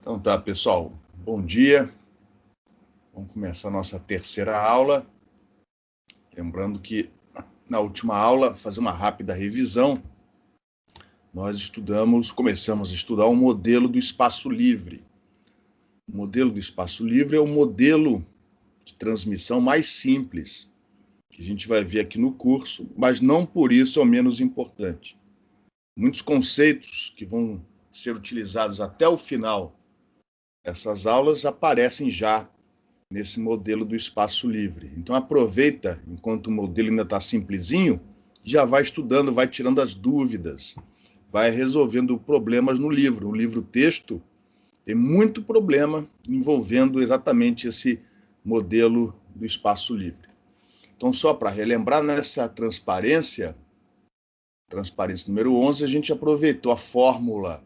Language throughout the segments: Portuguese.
Então tá, pessoal, bom dia. Vamos começar a nossa terceira aula. Lembrando que na última aula, fazer uma rápida revisão, nós começamos a estudar o modelo do espaço livre. O modelo do espaço livre é o modelo de transmissão mais simples que a gente vai ver aqui no curso, mas não por isso é o menos importante. Muitos conceitos que vão ser utilizados até o final dessas aulas aparecem já nesse modelo do espaço livre. Então aproveita, enquanto o modelo ainda está simplesinho, já vai estudando, vai tirando as dúvidas, vai resolvendo problemas no livro. O livro-texto tem muito problema envolvendo exatamente esse modelo do espaço livre. Então, só para relembrar, nessa transparência número 11, a gente aproveitou a fórmula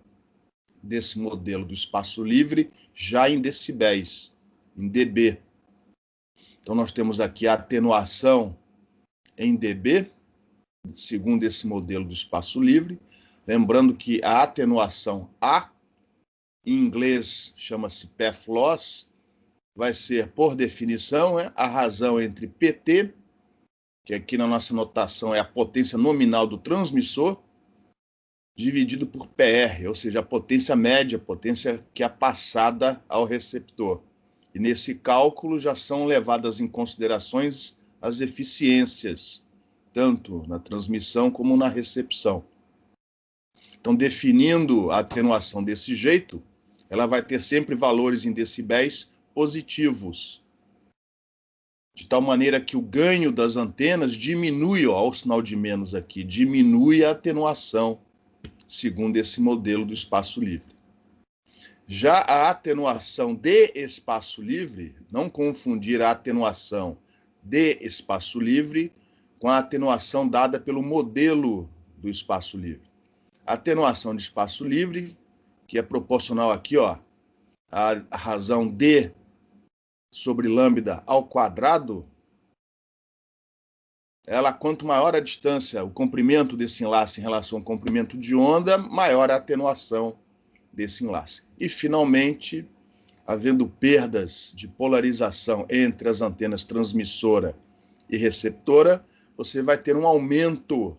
desse modelo do espaço livre já em decibéis, em dB. Então, nós temos aqui a atenuação em dB, segundo esse modelo do espaço livre. Lembrando que a atenuação A, em inglês chama-se path loss, vai ser, por definição, a razão entre PT, que aqui na nossa notação é a potência nominal do transmissor, dividido por PR, ou seja, a potência média, a potência que é passada ao receptor. E nesse cálculo já são levadas em considerações as eficiências, tanto na transmissão como na recepção. Então, definindo a atenuação desse jeito, ela vai ter sempre valores em decibéis positivos, de tal maneira que o ganho das antenas diminui, ó, o sinal de menos aqui, diminui a atenuação, segundo esse modelo do espaço livre. Já a atenuação de espaço livre, não confundir a atenuação de espaço livre com a atenuação dada pelo modelo do espaço livre. A atenuação de espaço livre, que é proporcional aqui, ó, a razão d sobre lambda ao quadrado, ela, quanto maior a distância, o comprimento desse enlace em relação ao comprimento de onda, maior a atenuação desse enlace. E, finalmente, havendo perdas de polarização entre as antenas transmissora e receptora, você vai ter um aumento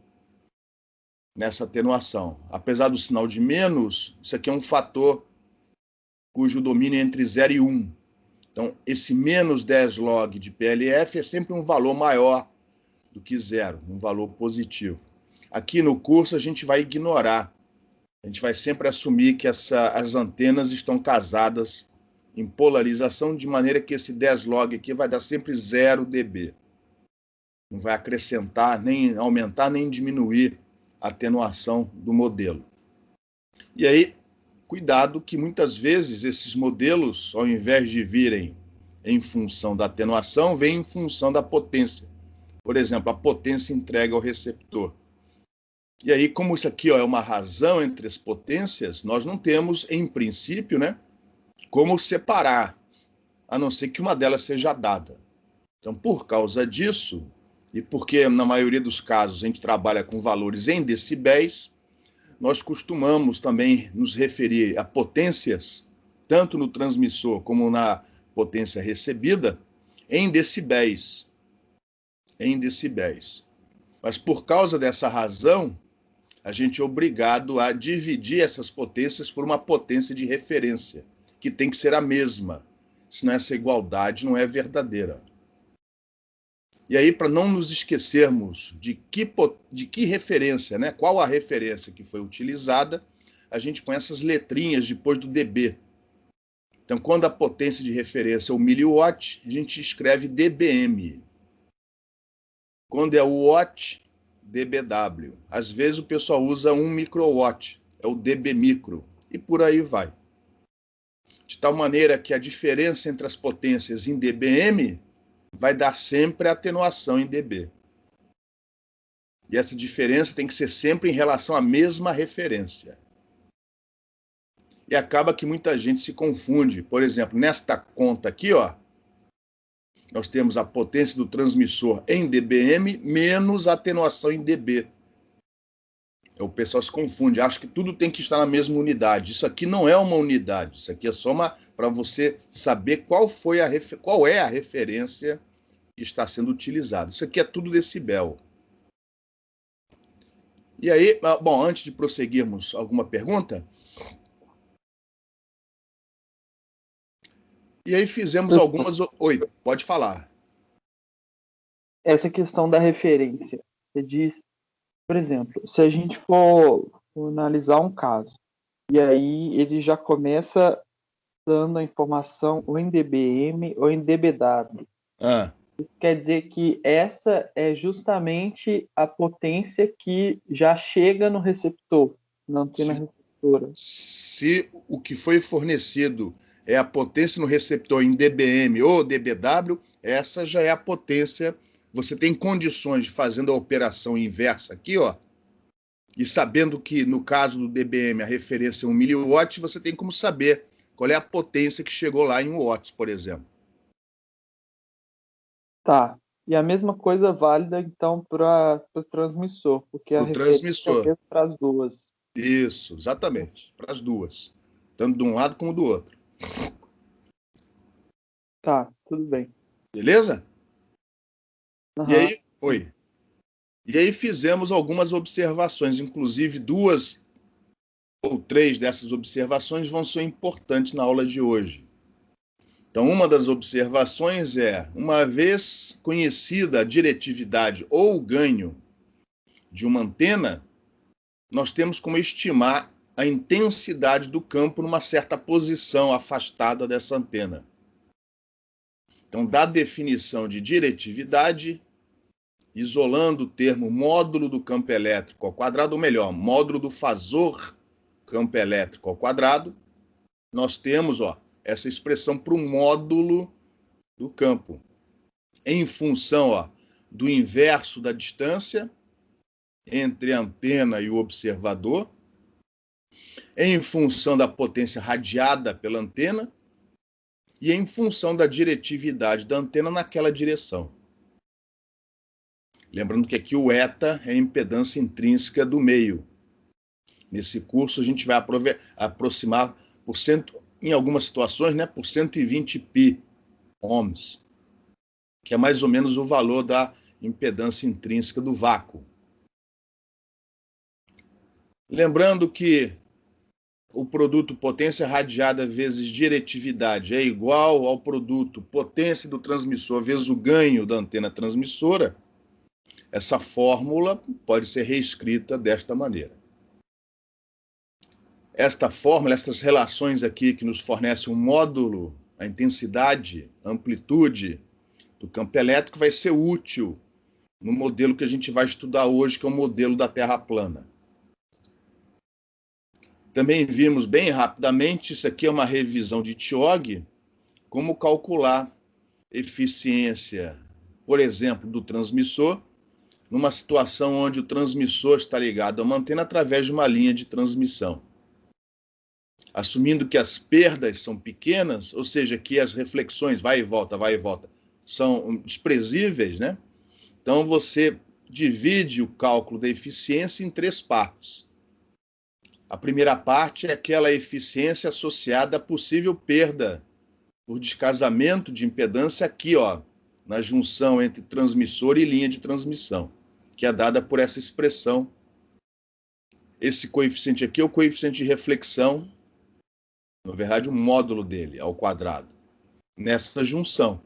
nessa atenuação. Apesar do sinal de menos, isso aqui é um fator cujo domínio é entre 0 e 1. Então, esse menos 10 log de PLF é sempre um valor maior do que 0, um valor positivo. Aqui no curso a gente vai ignorar, a gente vai sempre assumir que as antenas estão casadas em polarização, de maneira que esse 10 log aqui vai dar sempre 0 dB. Não vai acrescentar, nem aumentar, nem diminuir a atenuação do modelo. E aí, cuidado que muitas vezes esses modelos, ao invés de virem em função da atenuação, vêm em função da potência. Por exemplo, a potência entregue ao receptor. E aí, como isso aqui, ó, é uma razão entre as potências, nós não temos, em princípio, né, como separar, a não ser que uma delas seja dada. Então, por causa disso, e porque na maioria dos casos a gente trabalha com valores em decibéis, nós costumamos também nos referir a potências, tanto no transmissor como na potência recebida, em decibéis. Em decibéis. Mas por causa dessa razão, a gente é obrigado a dividir essas potências por uma potência de referência, que tem que ser a mesma, senão essa igualdade não é verdadeira. E aí, para não nos esquecermos de que referência, né? Qual a referência que foi utilizada, a gente põe essas letrinhas depois do dB. Então, quando a potência de referência é o miliwatt, a gente escreve dBm. Quando é o watt, dBW. Às vezes o pessoal usa 1 microwatt, é o dB micro, e por aí vai. De tal maneira que a diferença entre as potências em dBm vai dar sempre a atenuação em dB. E essa diferença tem que ser sempre em relação à mesma referência. E acaba que muita gente se confunde. Por exemplo, nesta conta aqui, ó, nós temos a potência do transmissor em dBm menos a atenuação em dB. O pessoal se confunde, acha que tudo tem que estar na mesma unidade. Isso aqui não é uma unidade, isso aqui é só para você saber qual é a referência que está sendo utilizada. Isso aqui é tudo decibel. E aí, bom, antes de prosseguirmos, alguma pergunta? E aí fizemos algumas... Oi, pode falar. Essa questão da referência, você diz, por exemplo, se a gente for analisar um caso, e aí ele já começa dando a informação ou em dBm ou em dBW. Isso quer dizer que essa é justamente a potência que já chega no receptor, na antena receptora. Se o que foi fornecido é a potência no receptor em dBm ou dBW, essa já é a potência. Você tem condições de, fazendo a operação inversa aqui, ó, e sabendo que no caso do dBm a referência é 1 miliwatt, você tem como saber qual é a potência que chegou lá em watts, por exemplo. Tá. E a mesma coisa válida, então, para o transmissor, porque a referência é o mesmo para as duas. Isso, exatamente. Para as duas. Tanto de um lado como do outro. Tá, tudo bem. Beleza? Uhum. E aí, oi. E aí fizemos algumas observações, inclusive 2 ou 3 dessas observações vão ser importantes na aula de hoje. Então, uma das observações é, uma vez conhecida a diretividade ou o ganho de uma antena, nós temos como estimar a intensidade do campo numa certa posição afastada dessa antena. Então, da definição de diretividade, isolando o termo módulo do campo elétrico ao quadrado, ou melhor, módulo do fasor campo elétrico ao quadrado, nós temos essa expressão para o módulo do campo, em função do inverso da distância entre a antena e o observador, em função da potência radiada pela antena e em função da diretividade da antena naquela direção. Lembrando que aqui o eta é a impedância intrínseca do meio. Nesse curso a gente vai aproximar por em algumas situações, né, por 120 pi ohms, que é mais ou menos o valor da impedância intrínseca do vácuo. Lembrando que o produto potência radiada vezes diretividade é igual ao produto potência do transmissor vezes o ganho da antena transmissora, essa fórmula pode ser reescrita desta maneira. Esta fórmula, essas relações aqui que nos fornecem um módulo, a intensidade, a amplitude do campo elétrico vai ser útil no modelo que a gente vai estudar hoje, que é o modelo da Terra plana. Também vimos bem rapidamente, isso aqui é uma revisão de TIOG, como calcular eficiência, por exemplo, do transmissor, numa situação onde o transmissor está ligado a uma antena através de uma linha de transmissão. Assumindo que as perdas são pequenas, ou seja, que as reflexões vai e volta, são desprezíveis, né? Então você divide o cálculo da eficiência em 3 partes. A primeira parte é aquela eficiência associada à possível perda por descasamento de impedância aqui, na junção entre transmissor e linha de transmissão, que é dada por essa expressão. Esse coeficiente aqui é o coeficiente de reflexão, na verdade, o módulo dele ao quadrado, nessa junção.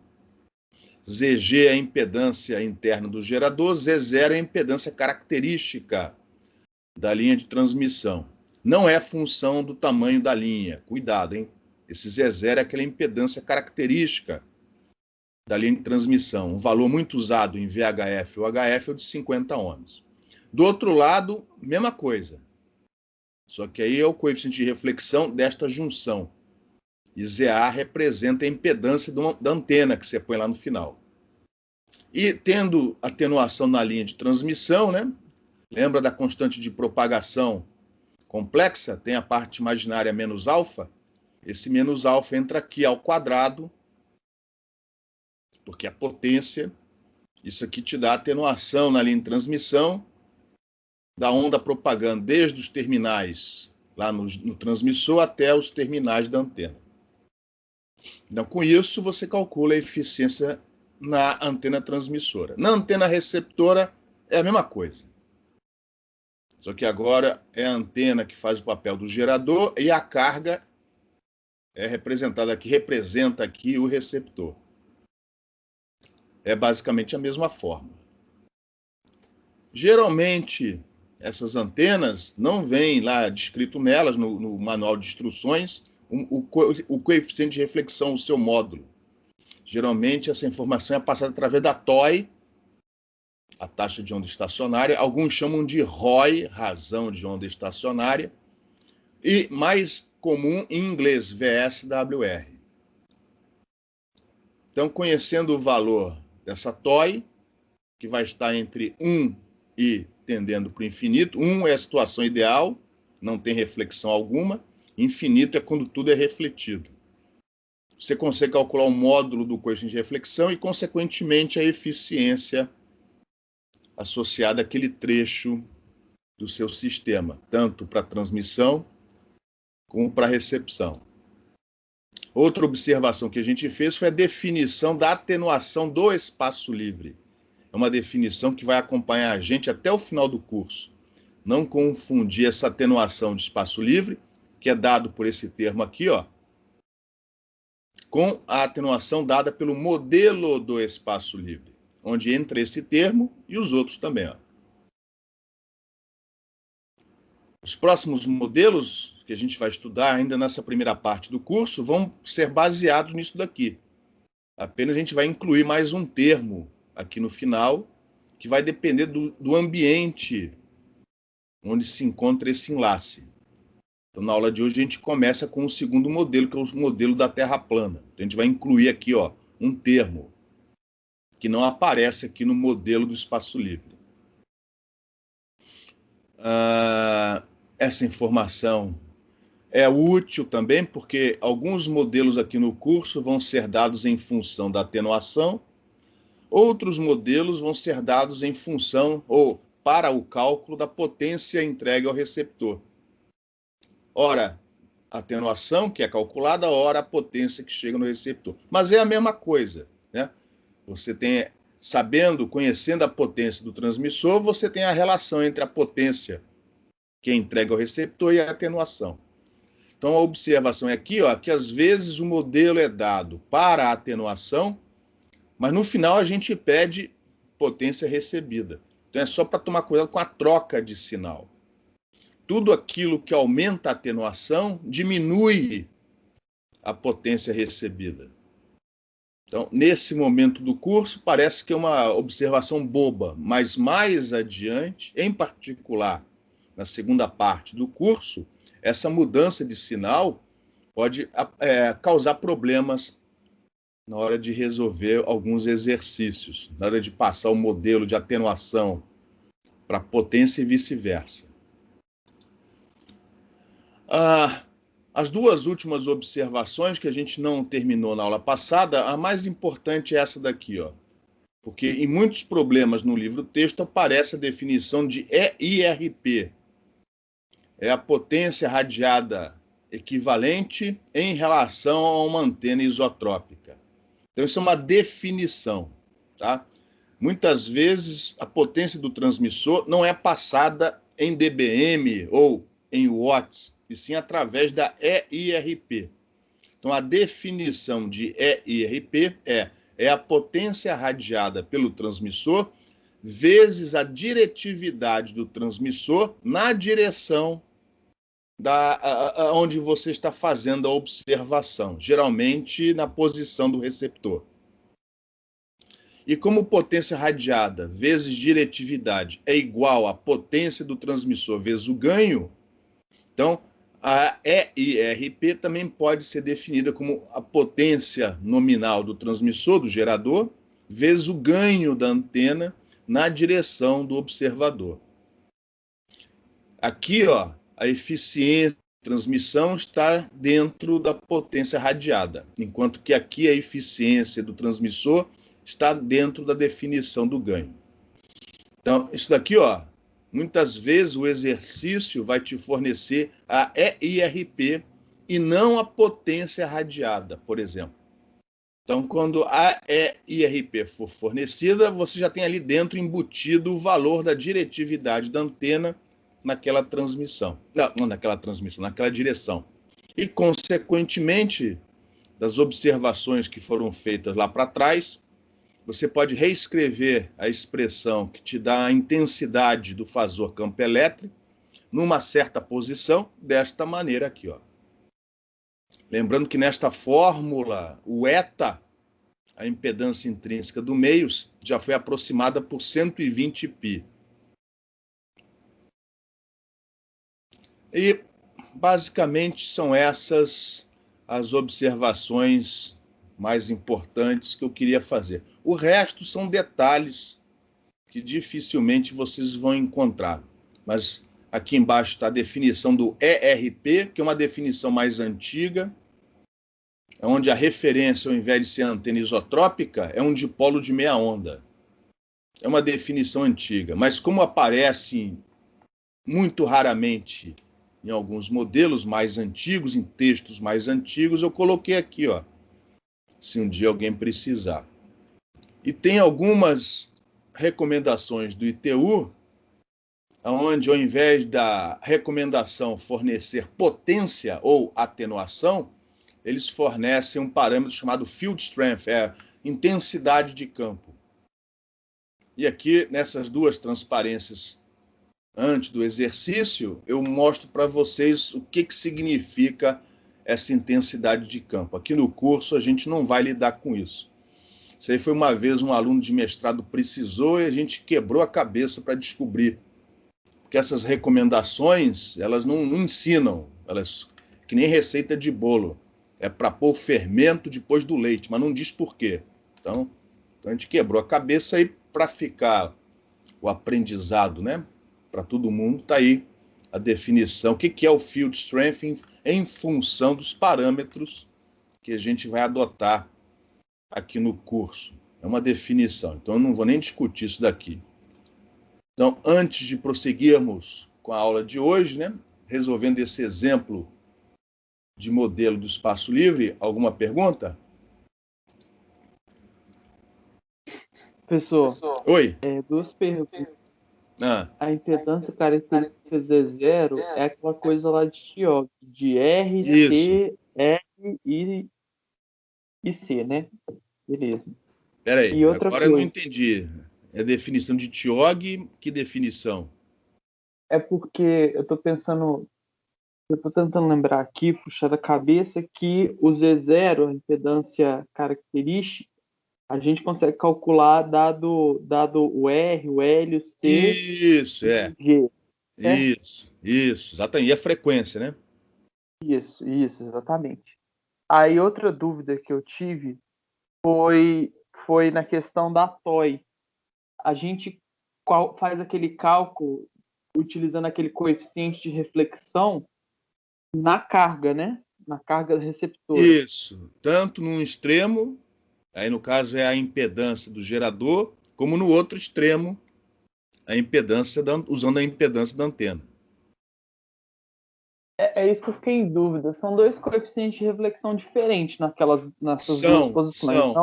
ZG é a impedância interna do gerador, Z0 é a impedância característica da linha de transmissão. Não é função do tamanho da linha. Cuidado, hein? Esse Z0 é aquela impedância característica da linha de transmissão. Um valor muito usado em VHF ou HF é o de 50 ohms. Do outro lado, mesma coisa. Só que aí é o coeficiente de reflexão desta junção. E ZA representa a impedância da antena que você põe lá no final. E tendo atenuação na linha de transmissão, né? Lembra da constante de propagação complexa? Tem a parte imaginária menos alfa. Esse menos alfa entra aqui ao quadrado, porque a potência, isso aqui te dá atenuação na linha de transmissão, da onda propagando desde os terminais lá no transmissor até os terminais da antena. Então, com isso, você calcula a eficiência na antena transmissora. Na antena receptora, é a mesma coisa. Só que agora é a antena que faz o papel do gerador e a carga é representada aqui, representa aqui o receptor. É basicamente a mesma forma. Geralmente, essas antenas não vêm lá descrito nelas, no manual de instruções, o coeficiente de reflexão, o seu módulo. Geralmente, essa informação é passada através da TOI, a taxa de onda estacionária. Alguns chamam de ROI, razão de onda estacionária. E mais comum em inglês, VSWR. Então, conhecendo o valor dessa TOI, que vai estar entre 1 e tendendo para o infinito. 1 é a situação ideal, não tem reflexão alguma. Infinito é quando tudo é refletido. Você consegue calcular o módulo do coeficiente de reflexão e, consequentemente, a eficiência associada àquele trecho do seu sistema, tanto para transmissão como para recepção. Outra observação que a gente fez foi a definição da atenuação do espaço livre. É uma definição que vai acompanhar a gente até o final do curso. Não confundir essa atenuação de espaço livre, que é dado por esse termo aqui, ó, com a atenuação dada pelo modelo do espaço livre, onde entra esse termo e os outros também, ó. Os próximos modelos que a gente vai estudar ainda nessa primeira parte do curso vão ser baseados nisso daqui. Apenas a gente vai incluir mais um termo aqui no final, que vai depender do ambiente onde se encontra esse enlace. Então, na aula de hoje, a gente começa com o segundo modelo, que é o modelo da Terra plana. Então, a gente vai incluir aqui, ó, um termo que não aparece aqui no modelo do espaço livre. Essa informação é útil também, porque alguns modelos aqui no curso vão ser dados em função da atenuação, outros modelos vão ser dados em função ou para o cálculo da potência entregue ao receptor. Ora, a atenuação que é calculada, ora a potência que chega no receptor. Mas é a mesma coisa, né? Você tem, conhecendo a potência do transmissor, você tem a relação entre a potência que é entregue ao receptor e a atenuação. Então, a observação é aqui, ó, que às vezes o modelo é dado para a atenuação, mas no final a gente pede potência recebida. Então, é só para tomar cuidado com a troca de sinal. Tudo aquilo que aumenta a atenuação diminui a potência recebida. Então, nesse momento do curso, parece que é uma observação boba, mas mais adiante, em particular, na segunda parte do curso, essa mudança de sinal pode causar problemas na hora de resolver alguns exercícios, na hora de passar o modelo de atenuação para potência e vice-versa. As duas últimas observações que a gente não terminou na aula passada, a mais importante é essa daqui, ó. Porque em muitos problemas no livro-texto aparece a definição de EIRP. É a potência radiada equivalente em relação a uma antena isotrópica. Então, isso é uma definição, tá? Muitas vezes, a potência do transmissor não é passada em dBm ou em watts, e sim através da EIRP. Então, a definição de EIRP é a potência radiada pelo transmissor vezes a diretividade do transmissor na direção onde você está fazendo a observação, geralmente na posição do receptor. E como potência radiada vezes diretividade é igual à potência do transmissor vezes o ganho, então a EIRP também pode ser definida como a potência nominal do transmissor, do gerador, vezes o ganho da antena na direção do observador. Aqui, ó, a eficiência de transmissão está dentro da potência radiada, enquanto que aqui a eficiência do transmissor está dentro da definição do ganho. Então, isso daqui, ó, muitas vezes o exercício vai te fornecer a EIRP e não a potência radiada, por exemplo. Então, quando a EIRP for fornecida, você já tem ali dentro embutido o valor da diretividade da antena naquela transmissão. Não naquela transmissão, naquela direção. E, consequentemente, das observações que foram feitas lá para trás, você pode reescrever a expressão que te dá a intensidade do fasor campo elétrico numa certa posição, desta maneira aqui, ó. Lembrando que nesta fórmula, o eta, a impedância intrínseca do meio, já foi aproximada por 120 π. E, basicamente, são essas as observações mais importantes que eu queria fazer. O resto são detalhes que dificilmente vocês vão encontrar. Mas aqui embaixo está a definição do ERP, que é uma definição mais antiga, onde a referência, ao invés de ser antena isotrópica, é um dipolo de meia onda. É uma definição antiga, mas como aparece muito raramente em alguns modelos mais antigos, em textos mais antigos, eu coloquei aqui, ó, se um dia alguém precisar. E tem algumas recomendações do ITU, onde ao invés da recomendação fornecer potência ou atenuação, eles fornecem um parâmetro chamado field strength, intensidade de campo. E aqui, nessas duas transparências antes do exercício, eu mostro para vocês o que significa essa intensidade de campo. Aqui no curso a gente não vai lidar com isso. Isso aí foi uma vez um aluno de mestrado precisou e a gente quebrou a cabeça para descobrir. Porque essas recomendações, elas não ensinam, elas que nem receita de bolo. É para pôr fermento depois do leite, mas não diz por quê. Então a gente quebrou a cabeça aí para ficar o aprendizado, né? Para todo mundo, está aí a definição. O que é o field strength em função dos parâmetros que a gente vai adotar aqui no curso. É uma definição, então eu não vou nem discutir isso daqui. Então, antes de prosseguirmos com a aula de hoje, né, resolvendo esse exemplo de modelo do espaço livre, alguma pergunta? Professor, Oi. duas perguntas. A impedância característica Z0 é aquela coisa lá de TIOG, de R, Isso. T, R e C, né? Beleza. Peraí, E outra agora coisa, eu não entendi. É definição de TIOG? Que definição? é porque eu tô tentando lembrar aqui, puxar da cabeça, que o Z0, a impedância característica, a gente consegue calcular dado o R, o L, o C Isso, e o G. Isso, exatamente. E a frequência, né? Isso, exatamente. Aí outra dúvida que eu tive foi na questão da TOI. A gente faz aquele cálculo utilizando aquele coeficiente de reflexão na carga, né? Na carga receptora. Isso, tanto num extremo, aí no caso é a impedância do gerador, como no outro extremo, a impedância usando a impedância da antena. É isso que eu fiquei em dúvida. São dois coeficientes de reflexão diferentes nessas duas posições.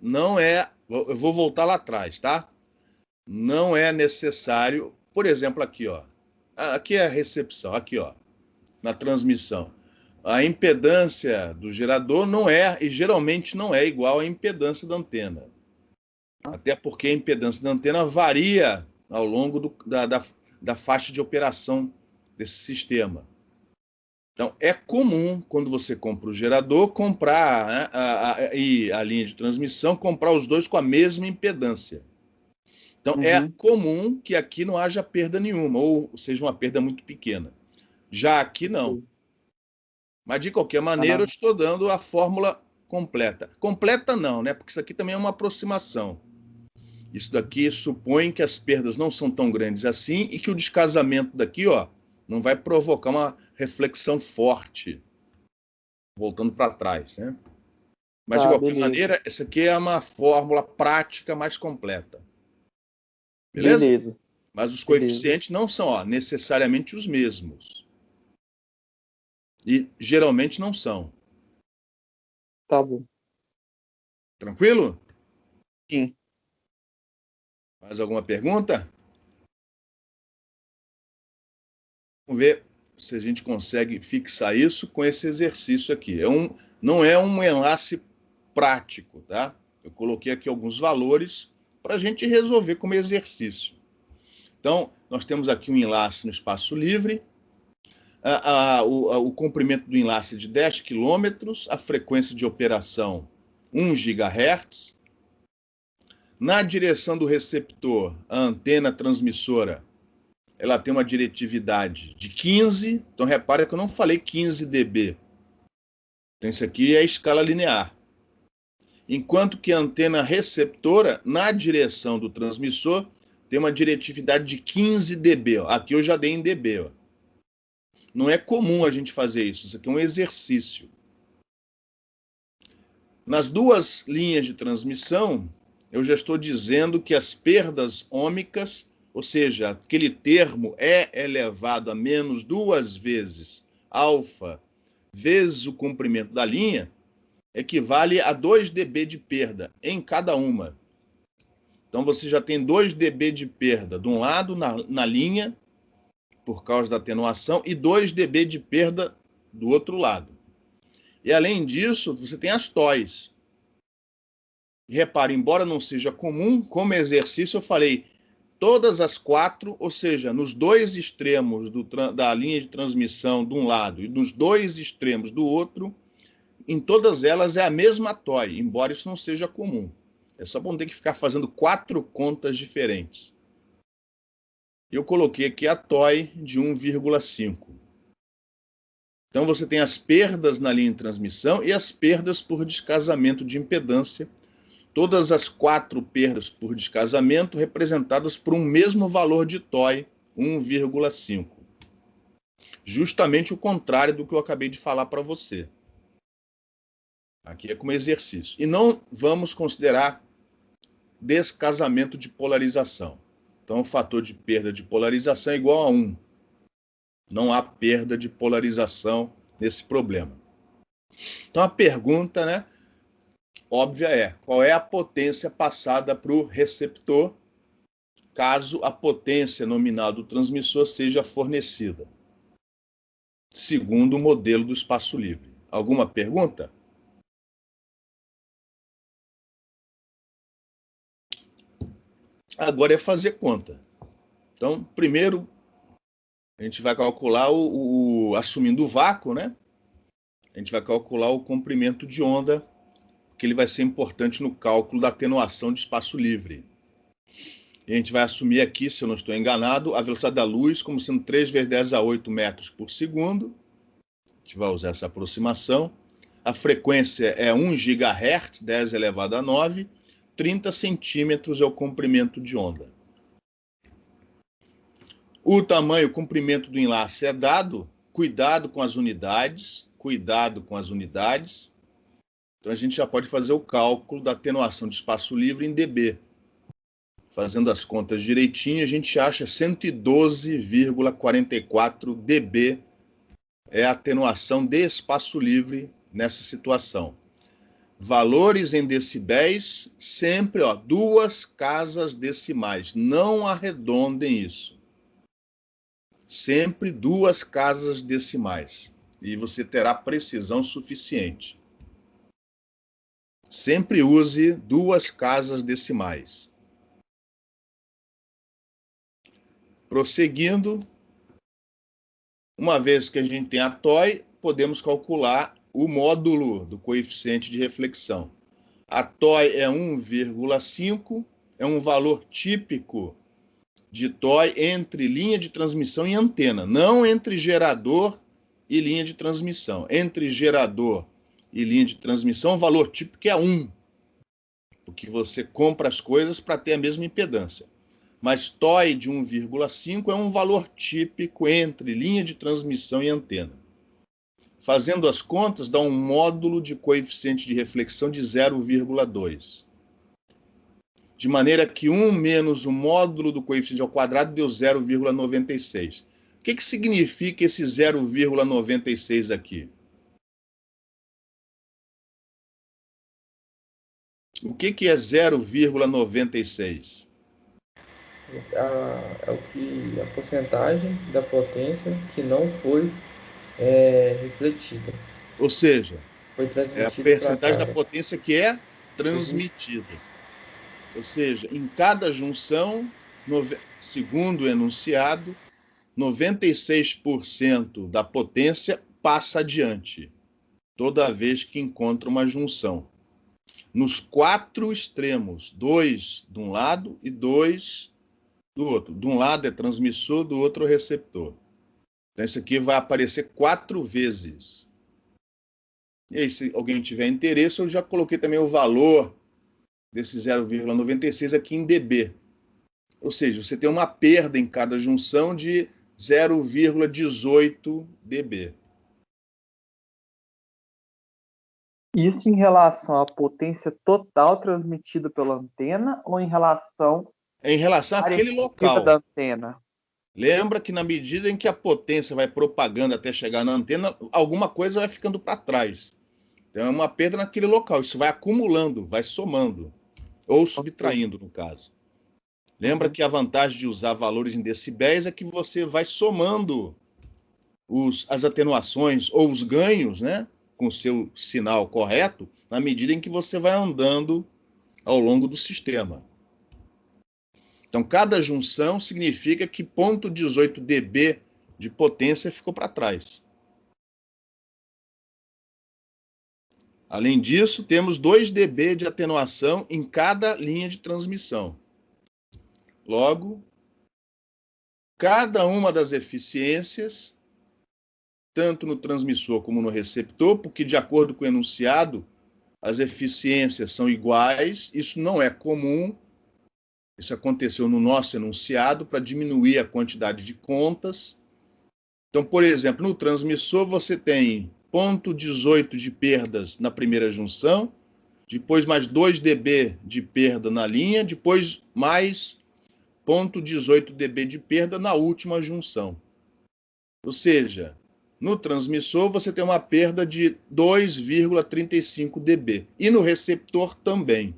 Não é. Eu vou voltar lá atrás, tá? Não é necessário. Por exemplo, aqui, ó. Aqui é a recepção, aqui, ó. Na transmissão. A impedância do gerador não é, e geralmente não é igual à impedância da antena. Até porque a impedância da antena varia ao longo da faixa de operação desse sistema. Então, é comum, quando você compra o gerador, comprar, né, a linha de transmissão, comprar os dois com a mesma impedância. Então, é comum que aqui não haja perda nenhuma, ou seja, uma perda muito pequena. Já aqui, não. Mas, de qualquer maneira, eu estou dando a fórmula completa. Completa não, né? Porque isso aqui também é uma aproximação. Isso daqui supõe que as perdas não são tão grandes assim e que o descasamento daqui, ó, não vai provocar uma reflexão forte, voltando para trás, né? Mas, de qualquer maneira, essa aqui é uma fórmula prática mais completa. Beleza? Mas os Beleza. coeficientes não são necessariamente os mesmos. E geralmente não são. Tá bom. Tranquilo? Sim. Mais alguma pergunta? Vamos ver se a gente consegue fixar isso com esse exercício aqui. Não é um enlace prático, tá? Eu coloquei aqui alguns valores para a gente resolver como exercício. Então, nós temos aqui um enlace no espaço livre, o comprimento do enlace é de 10 km, a frequência de operação 1 GHz. Na direção do receptor, a antena transmissora, ela tem uma diretividade de 15. Então, repara que eu não falei 15 dB. Então, isso aqui é a escala linear. Enquanto que a antena receptora, na direção do transmissor, tem uma diretividade de 15 dB. Aqui eu já dei em dB. Não é comum a gente fazer isso. Isso aqui é um exercício. Nas duas linhas de transmissão, eu já estou dizendo que as perdas ômicas, ou seja, aquele termo é elevado a menos 2 vezes alfa vezes o comprimento da linha, equivale a 2 dB de perda em cada uma. Então você já tem 2 dB de perda de um lado na linha, por causa da atenuação, e 2 dB de perda do outro lado. E além disso, você tem as TOIs. E repare, embora não seja comum, como exercício eu falei, todas as 4, ou seja, nos dois extremos da linha de transmissão de um lado e nos dois extremos do outro, em todas elas é a mesma TOI, embora isso não seja comum. É só bom ter que ficar fazendo 4 contas diferentes. Eu coloquei aqui a TOI de 1,5. Então você tem as perdas na linha de transmissão e as perdas por descasamento de impedância, todas as 4 perdas por descasamento representadas por um mesmo valor de TOI, 1,5. Justamente o contrário do que eu acabei de falar para você. Aqui é como exercício. E não vamos considerar descasamento de polarização. Então, o fator de perda de polarização é igual a 1. Não há perda de polarização nesse problema. Então, a pergunta, né, óbvia é: qual é a potência passada para o receptor, caso a potência nominal do transmissor seja fornecida, segundo o modelo do espaço livre? Alguma pergunta? Agora é fazer conta. Então, primeiro, a gente vai calcular assumindo o vácuo, né? A gente vai calcular o comprimento de onda, que ele vai ser importante no cálculo da atenuação de espaço livre. E a gente vai assumir aqui, se eu não estou enganado, a velocidade da luz como sendo 3 vezes 10 a 8 metros por segundo. A gente vai usar essa aproximação. A frequência é 1 GHz, 10 elevado a 9. 30 centímetros é o comprimento de onda. O tamanho, o comprimento do enlace é dado. Cuidado com as unidades. Cuidado com as unidades. Então a gente já pode fazer o cálculo da atenuação de espaço livre em dB. Fazendo as contas direitinho, a gente acha 112,44 dB é a atenuação de espaço livre nessa situação. Valores em decibéis, sempre 2 casas decimais. Não arredondem isso. Sempre 2 casas decimais. E você terá precisão suficiente. Sempre use 2 casas decimais. Prosseguindo, uma vez que a gente tem a TOI, podemos calcular o módulo do coeficiente de reflexão. A TOI é 1,5, é um valor típico de TOI entre linha de transmissão e antena, não entre gerador e linha de transmissão. Entre gerador e linha de transmissão, o valor típico é 1, porque você compra as coisas para ter a mesma impedância. Mas TOI de 1,5 é um valor típico entre linha de transmissão e antena. Fazendo as contas, dá um módulo de coeficiente de reflexão de 0,2. de maneira que 1 menos o módulo do coeficiente ao quadrado deu 0,96. O que significa esse 0,96 aqui? O que é 0,96? A porcentagem da potência que não foi refletida. Ou seja, Foi é a transmitida percentagem para da potência que é transmitida. Ou seja, em cada junção, segundo o enunciado, 96% da potência passa adiante, toda vez que encontra uma junção. Nos 4 extremos, 2 de um lado e 2 do outro. De um lado é transmissor, do outro é receptor. Então, isso aqui vai aparecer 4 vezes. E aí, se alguém tiver interesse, eu já coloquei também o valor desse 0,96 aqui em dB. Ou seja, você tem uma perda em cada junção de 0,18 dB. Isso em relação à potência total transmitida pela antena ou em relação àquele local da antena? Lembra que na medida em que a potência vai propagando até chegar na antena, alguma coisa vai ficando para trás. Então é uma perda naquele local. Isso vai acumulando, vai somando. Ou subtraindo, no caso. Lembra que a vantagem de usar valores em decibéis é que você vai somando as atenuações ou os ganhos, né, com o seu sinal correto, na medida em que você vai andando ao longo do sistema. Então, cada junção significa que 0,18 dB de potência ficou para trás. Além disso, temos 2 dB de atenuação em cada linha de transmissão. Logo, cada uma das eficiências, tanto no transmissor como no receptor, porque de acordo com o enunciado, as eficiências são iguais, isso não é comum, isso aconteceu no nosso enunciado para diminuir a quantidade de contas. Então, por exemplo, no transmissor você tem 0,18 de perdas na primeira junção, depois mais 2 dB de perda na linha, depois mais 0,18 dB de perda na última junção. Ou seja, no transmissor você tem uma perda de 2,35 dB. E no receptor também.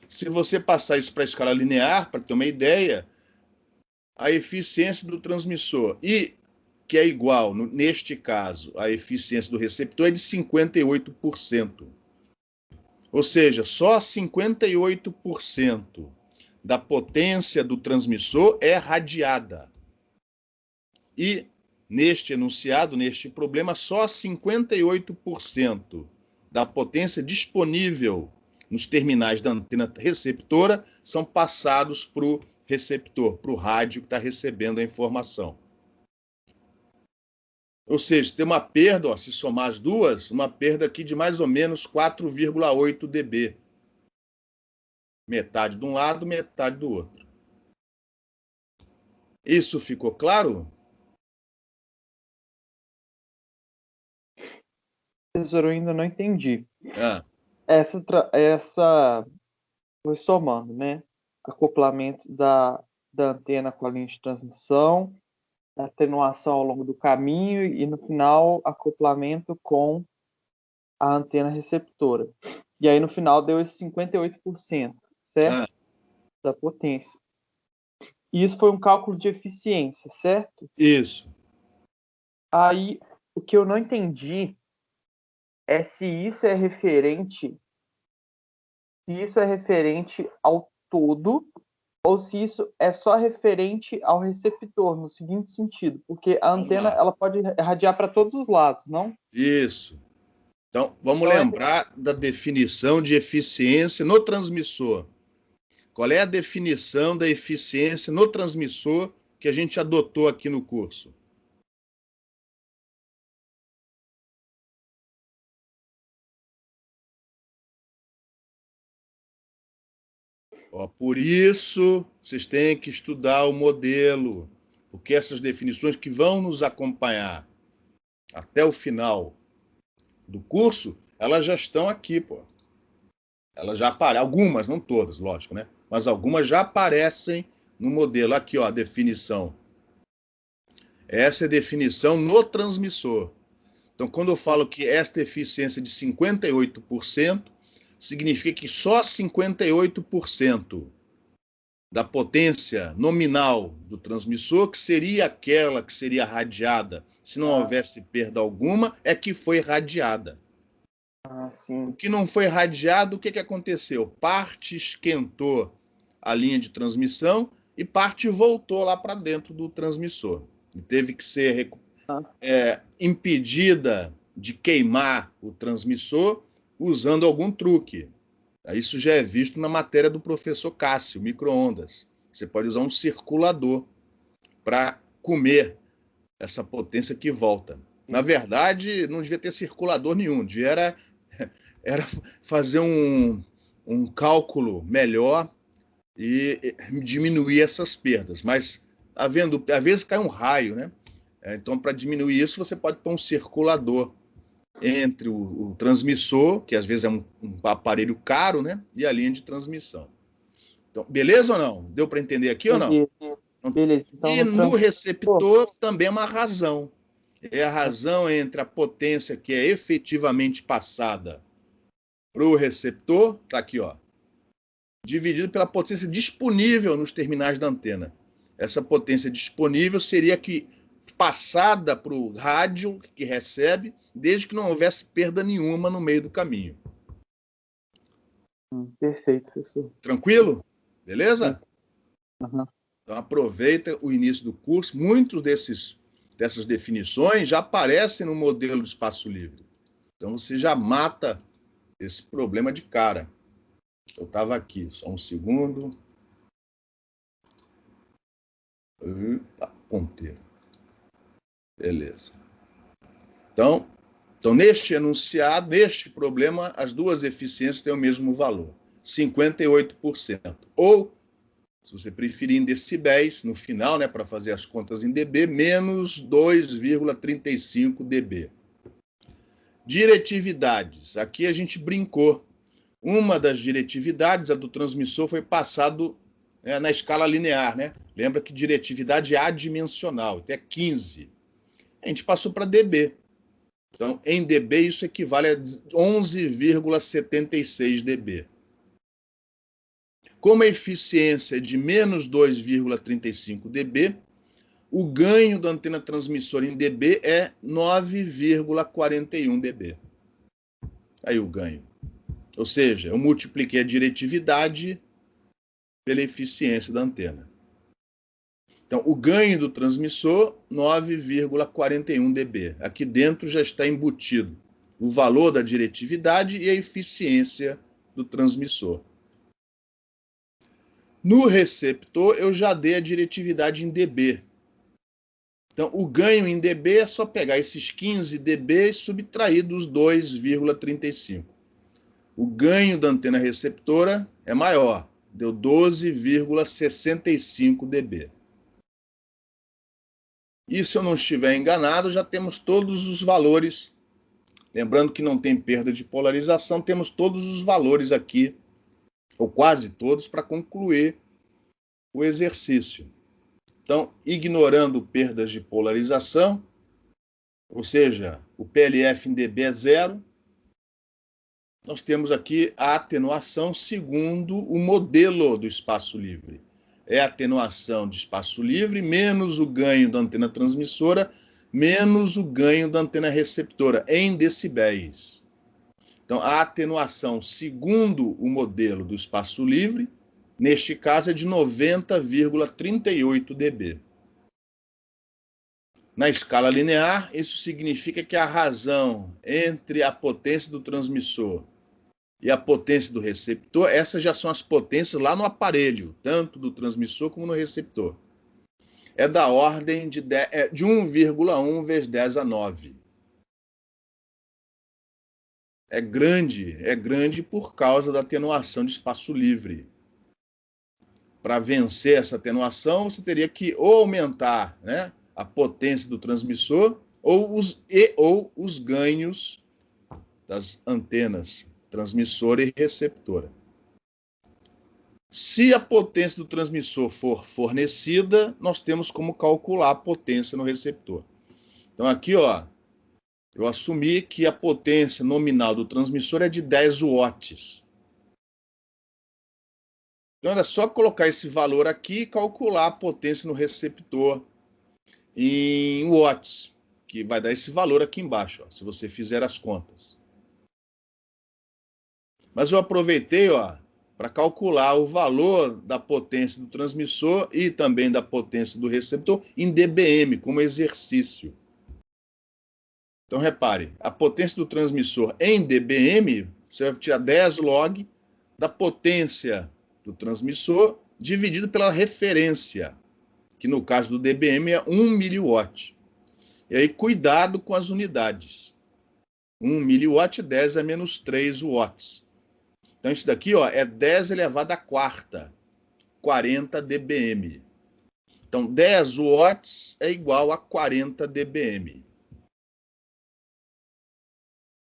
Se você passar isso para a escala linear, para ter uma ideia, a eficiência do transmissor, que é igual, neste caso, a eficiência do receptor é de 58%. Ou seja, só 58% da potência do transmissor é radiada. E, neste enunciado, neste problema, só 58% da potência disponível nos terminais da antena receptora são passados para o receptor, para o rádio que está recebendo a informação. Ou seja, tem uma perda, se somar as duas, uma perda aqui de mais ou menos 4,8 dB. Metade de um lado, metade do outro. Isso ficou claro? Professor, eu ainda não entendi. Ah. Essa foi somando, né? Acoplamento da antena com a linha de transmissão, atenuação ao longo do caminho e, no final, acoplamento com a antena receptora. E aí, no final, deu esse 58%, certo? Da potência. E isso foi um cálculo de eficiência, certo? Isso. Aí, o que eu não entendi é se isso é referente ao todo ou se isso é só referente ao receptor, no seguinte sentido, porque a antena ela pode irradiar para todos os lados, não? Isso. Então, vamos lembrar da definição de eficiência no transmissor. Qual é a definição da eficiência no transmissor que a gente adotou aqui no curso? Por isso, vocês têm que estudar o modelo, porque essas definições que vão nos acompanhar até o final do curso, elas já estão aqui, pô. Elas já aparecem, algumas, não todas, lógico, né? Mas algumas já aparecem no modelo. Aqui, ó, a definição. Essa é a definição no transmissor. Então, quando eu falo que esta eficiência de 58%, significa que só 58% da potência nominal do transmissor, que seria aquela que seria radiada se não houvesse perda alguma, é que foi radiada. Sim. O que não foi radiado, o que aconteceu? Parte esquentou a linha de transmissão e parte voltou lá para dentro do transmissor. E teve que ser impedida de queimar o transmissor usando algum truque. Isso já é visto na matéria do professor Cássio, micro-ondas. Você pode usar um circulador para comer essa potência que volta. Na verdade, não devia ter circulador nenhum, devia era fazer um cálculo melhor e diminuir essas perdas. Mas, às vezes cai um raio, né? Então, para diminuir isso, você pode pôr um circulador entre o transmissor, que às vezes é um aparelho caro, né? E a linha de transmissão. Então, beleza ou não? Deu para entender aqui ou não? Beleza. Então, e no receptor também é uma razão. É a razão entre a potência que é efetivamente passada para o receptor, tá aqui, ó, dividido pela potência disponível nos terminais da antena. Essa potência disponível seria que passada para o rádio que recebe, desde que não houvesse perda nenhuma no meio do caminho. Perfeito, professor. Tranquilo? Beleza? Uhum. Então aproveita o início do curso. Muitos dessas definições já aparecem no modelo de espaço livre. Então você já mata esse problema de cara. Eu estava aqui, só um segundo. Ponteiro. Beleza. Então, neste enunciado, neste problema, as duas eficiências têm o mesmo valor, 58%. Ou, se você preferir em decibéis, no final, né, para fazer as contas em dB, menos 2,35 dB. Diretividades. Aqui a gente brincou. Uma das diretividades, a do transmissor, foi passado na escala linear, né? Lembra que diretividade é adimensional, até 15. A gente passou para dB. Então, em dB, isso equivale a 11,76 dB. Como a eficiência é de menos 2,35 dB, o ganho da antena transmissora em dB é 9,41 dB. Aí o ganho. Ou seja, eu multipliquei a diretividade pela eficiência da antena. Então, o ganho do transmissor, 9,41 dB. Aqui dentro já está embutido o valor da diretividade e a eficiência do transmissor. No receptor, eu já dei a diretividade em dB. Então, o ganho em dB é só pegar esses 15 dB e subtrair dos 2,35. O ganho da antena receptora é maior, deu 12,65 dB. E se eu não estiver enganado, já temos todos os valores. Lembrando que não tem perda de polarização, temos todos os valores aqui, ou quase todos, para concluir o exercício. Então, ignorando perdas de polarização, ou seja, o PLF em dB é zero, nós temos aqui a atenuação segundo o modelo do espaço livre. É a atenuação de espaço livre menos o ganho da antena transmissora menos o ganho da antena receptora em decibéis. Então, a atenuação segundo o modelo do espaço livre, neste caso, é de 90,38 dB. Na escala linear, isso significa que a razão entre a potência do transmissor e a potência do receptor, essas já são as potências lá no aparelho, tanto do transmissor como no receptor. É da ordem de 1,1 vezes 10 a 9. É grande por causa da atenuação de espaço livre. Para vencer essa atenuação, você teria que ou aumentar, né, a potência do transmissor ou os ganhos das antenas transmissora e receptora. Se a potência do transmissor for fornecida, nós temos como calcular a potência no receptor. Então aqui, ó, eu assumi que a potência nominal do transmissor é de 10 watts. Então era só colocar esse valor aqui e calcular a potência no receptor em watts, que vai dar esse valor aqui embaixo, ó, se você fizer as contas. Mas eu aproveitei, ó, para calcular o valor da potência do transmissor e também da potência do receptor em dBm, como exercício. Então, repare, a potência do transmissor em dBm, você vai tirar 10 log da potência do transmissor dividido pela referência, que no caso do dBm é 1 miliwatt. E aí, cuidado com as unidades. 1 miliwatt, 10 é menos 3 watts. Então, isso daqui, ó, é 10 elevado à quarta, 40 dBm. Então, 10 watts é igual a 40 dBm.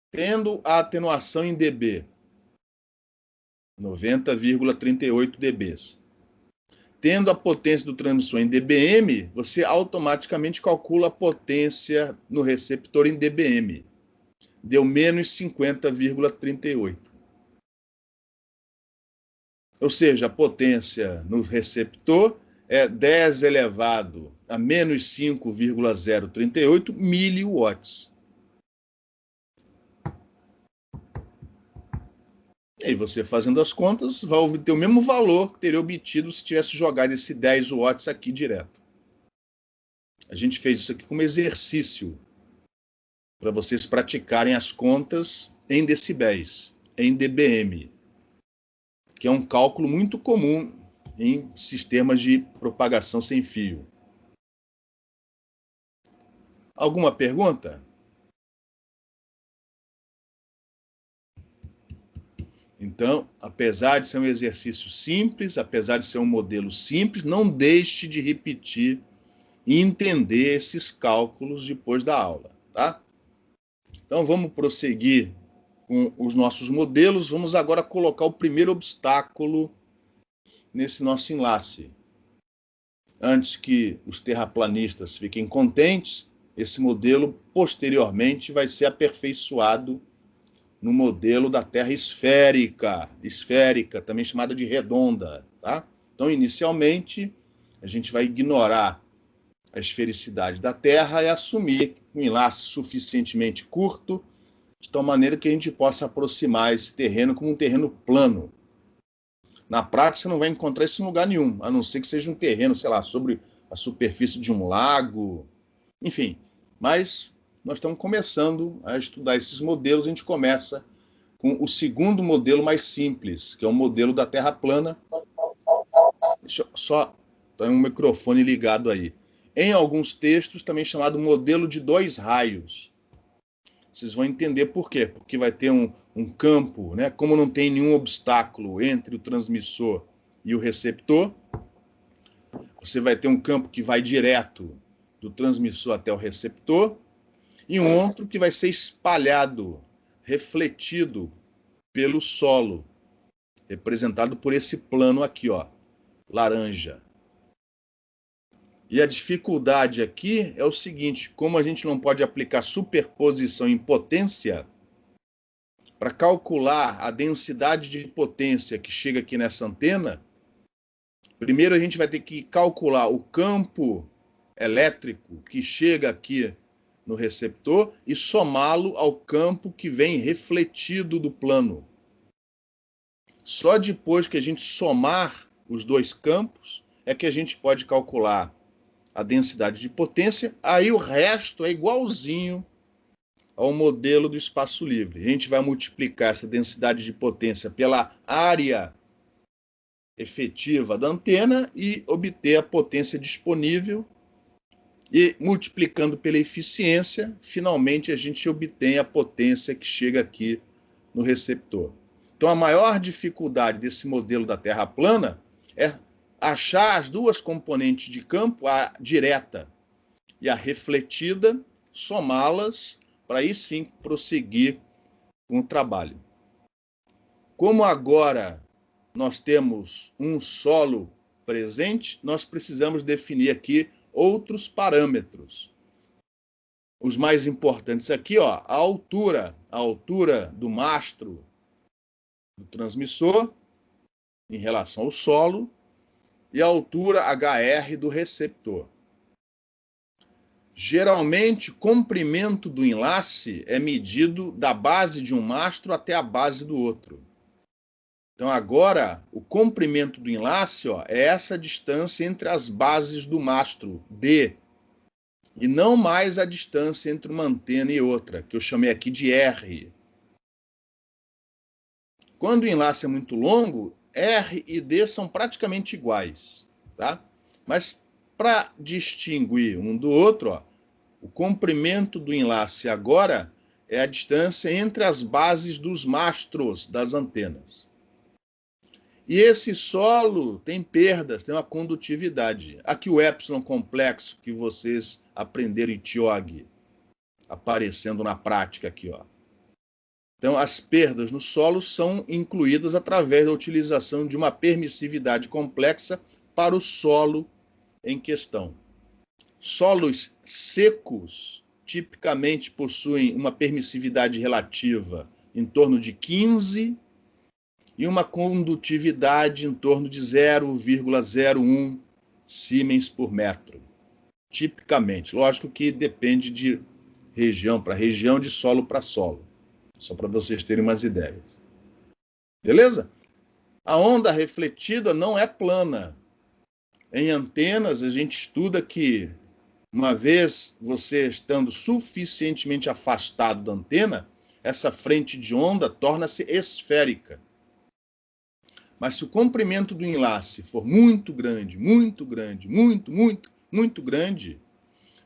Tendo a atenuação em dB, 90,38 dBs. Tendo a potência do transmissor em dBm, você automaticamente calcula a potência no receptor em dBm. Deu menos 50,38. Ou seja, a potência no receptor é 10 elevado a menos 5,038 miliwatts. E aí você fazendo as contas, vai obter o mesmo valor que teria obtido se tivesse jogado esse 10 watts aqui direto. A gente fez isso aqui como exercício, para vocês praticarem as contas em decibéis, em dBm, que é um cálculo muito comum em sistemas de propagação sem fio. Alguma pergunta? Então, apesar de ser um exercício simples, apesar de ser um modelo simples, não deixe de repetir e entender esses cálculos depois da aula, tá? Então, vamos prosseguir com os nossos modelos. Vamos agora colocar o primeiro obstáculo nesse nosso enlace. Antes que os terraplanistas fiquem contentes, esse modelo, posteriormente, vai ser aperfeiçoado no modelo da Terra esférica, também chamada de redonda, tá? Então, inicialmente, a gente vai ignorar a esfericidade da Terra e assumir um enlace suficientemente curto, de tal maneira que a gente possa aproximar esse terreno como um terreno plano. Na prática, você não vai encontrar isso em lugar nenhum, a não ser que seja um terreno, sei lá, sobre a superfície de um lago, enfim. Mas nós estamos começando a estudar esses modelos. A gente começa com o segundo modelo mais simples, que é o modelo da Terra plana. Deixa eu só tem um microfone ligado aí. Em alguns textos, também chamado modelo de 2 raios. Vocês vão entender por quê. Porque vai ter um campo, né? Como não tem nenhum obstáculo entre o transmissor e o receptor, você vai ter um campo que vai direto do transmissor até o receptor, e um outro que vai ser espalhado, refletido pelo solo, representado por esse plano aqui, ó, laranja. E a dificuldade aqui é o seguinte: como a gente não pode aplicar superposição em potência, para calcular a densidade de potência que chega aqui nessa antena, primeiro a gente vai ter que calcular o campo elétrico que chega aqui no receptor e somá-lo ao campo que vem refletido do plano. Só depois que a gente somar os dois campos é que a gente pode calcular a densidade de potência. Aí o resto é igualzinho ao modelo do espaço livre. A gente vai multiplicar essa densidade de potência pela área efetiva da antena e obter a potência disponível. E multiplicando pela eficiência, finalmente a gente obtém a potência que chega aqui no receptor. Então, a maior dificuldade desse modelo da Terra plana é achar as duas componentes de campo, a direta e a refletida, somá-las para aí sim prosseguir com o trabalho. Como agora nós temos um solo presente, nós precisamos definir aqui outros parâmetros. Os mais importantes aqui, ó, a altura do mastro do transmissor em relação ao solo e a altura HR do receptor. Geralmente, o comprimento do enlace é medido da base de um mastro até a base do outro. Então, agora, o comprimento do enlace, ó, é essa distância entre as bases do mastro, D, e não mais a distância entre uma antena e outra, que eu chamei aqui de R. Quando o enlace é muito longo, R e D são praticamente iguais, tá? Mas, para distinguir um do outro, ó, o comprimento do enlace agora é a distância entre as bases dos mastros das antenas. E esse solo tem perdas, tem uma condutividade. Aqui o epsilon complexo que vocês aprenderam em TIOG, aparecendo na prática aqui, ó. Então, as perdas no solo são incluídas através da utilização de uma permissividade complexa para o solo em questão. Solos secos tipicamente possuem uma permissividade relativa em torno de 15 e uma condutividade em torno de 0,01 Siemens por metro. Tipicamente. Lógico que depende de região para região, de solo para solo. Só para vocês terem umas ideias. Beleza? A onda refletida não é plana. Em antenas, a gente estuda que, uma vez você estando suficientemente afastado da antena, essa frente de onda torna-se esférica. Mas se o comprimento do enlace for muito grande, muito grande,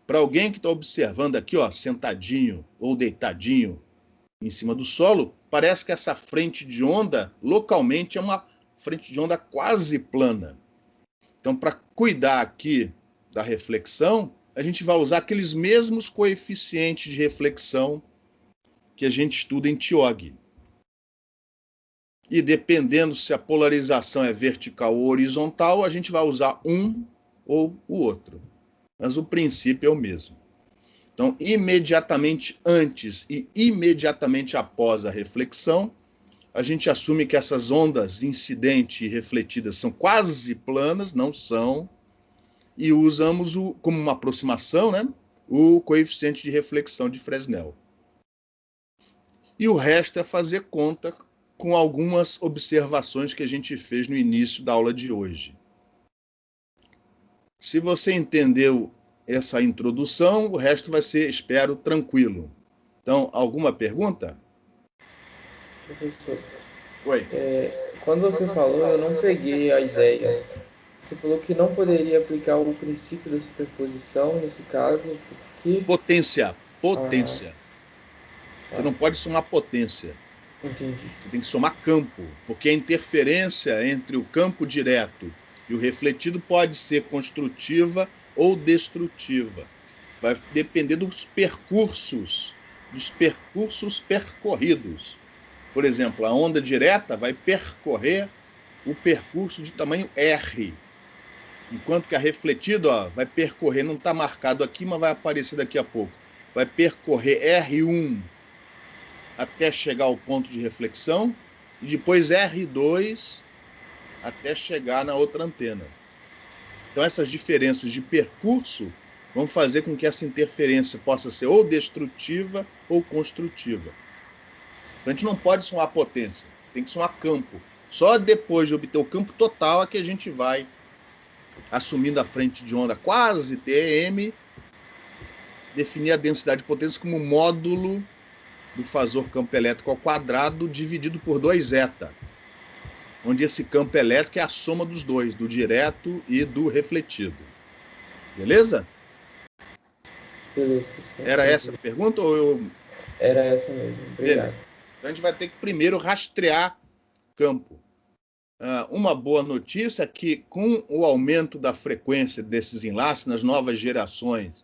para alguém que está observando aqui, ó, sentadinho ou deitadinho em cima do solo, parece que essa frente de onda, localmente, é uma frente de onda quase plana. Então, para cuidar aqui da reflexão, a gente vai usar aqueles mesmos coeficientes de reflexão que a gente estuda em TIOG. E dependendo se a polarização é vertical ou horizontal, a gente vai usar um ou o outro. Mas o princípio é o mesmo. Então, imediatamente antes e imediatamente após a reflexão, a gente assume que essas ondas incidente e refletidas são quase planas, não são, e usamos como uma aproximação, né, o coeficiente de reflexão de Fresnel. E o resto é fazer conta com algumas observações que a gente fez no início da aula de hoje. Se você entendeu essa introdução, o resto vai ser, espero, tranquilo. Então, alguma pergunta? Professor, Oi. quando você falou, eu não peguei a ideia. Você falou que não poderia aplicar o princípio da superposição nesse caso, porque... Potência. Você não pode somar potência. Entendi. Você tem que somar campo, porque a interferência entre o campo direto e o refletido pode ser construtiva ou destrutiva. Vai depender dos percursos percorridos. Por exemplo, a onda direta vai percorrer o percurso de tamanho R, enquanto que a refletida, ó, vai percorrer, não está marcado aqui, mas vai aparecer daqui a pouco, vai percorrer R1 até chegar ao ponto de reflexão e depois R2 até chegar na outra antena. Então, essas diferenças de percurso vão fazer com que essa interferência possa ser ou destrutiva ou construtiva. Então, a gente não pode somar potência, tem que somar campo. Só depois de obter o campo total é que a gente vai assumindo a frente de onda quase TEM, definir a densidade de potência como módulo do fasor campo elétrico ao quadrado dividido por 2 eta, onde esse campo elétrico é a soma dos dois, do direto e do refletido. Beleza? Beleza, professor. Era essa a pergunta ou eu... Era essa mesmo, obrigado. Então a gente vai ter que primeiro rastrear campo. Uma boa notícia é que com o aumento da frequência desses enlaces nas novas gerações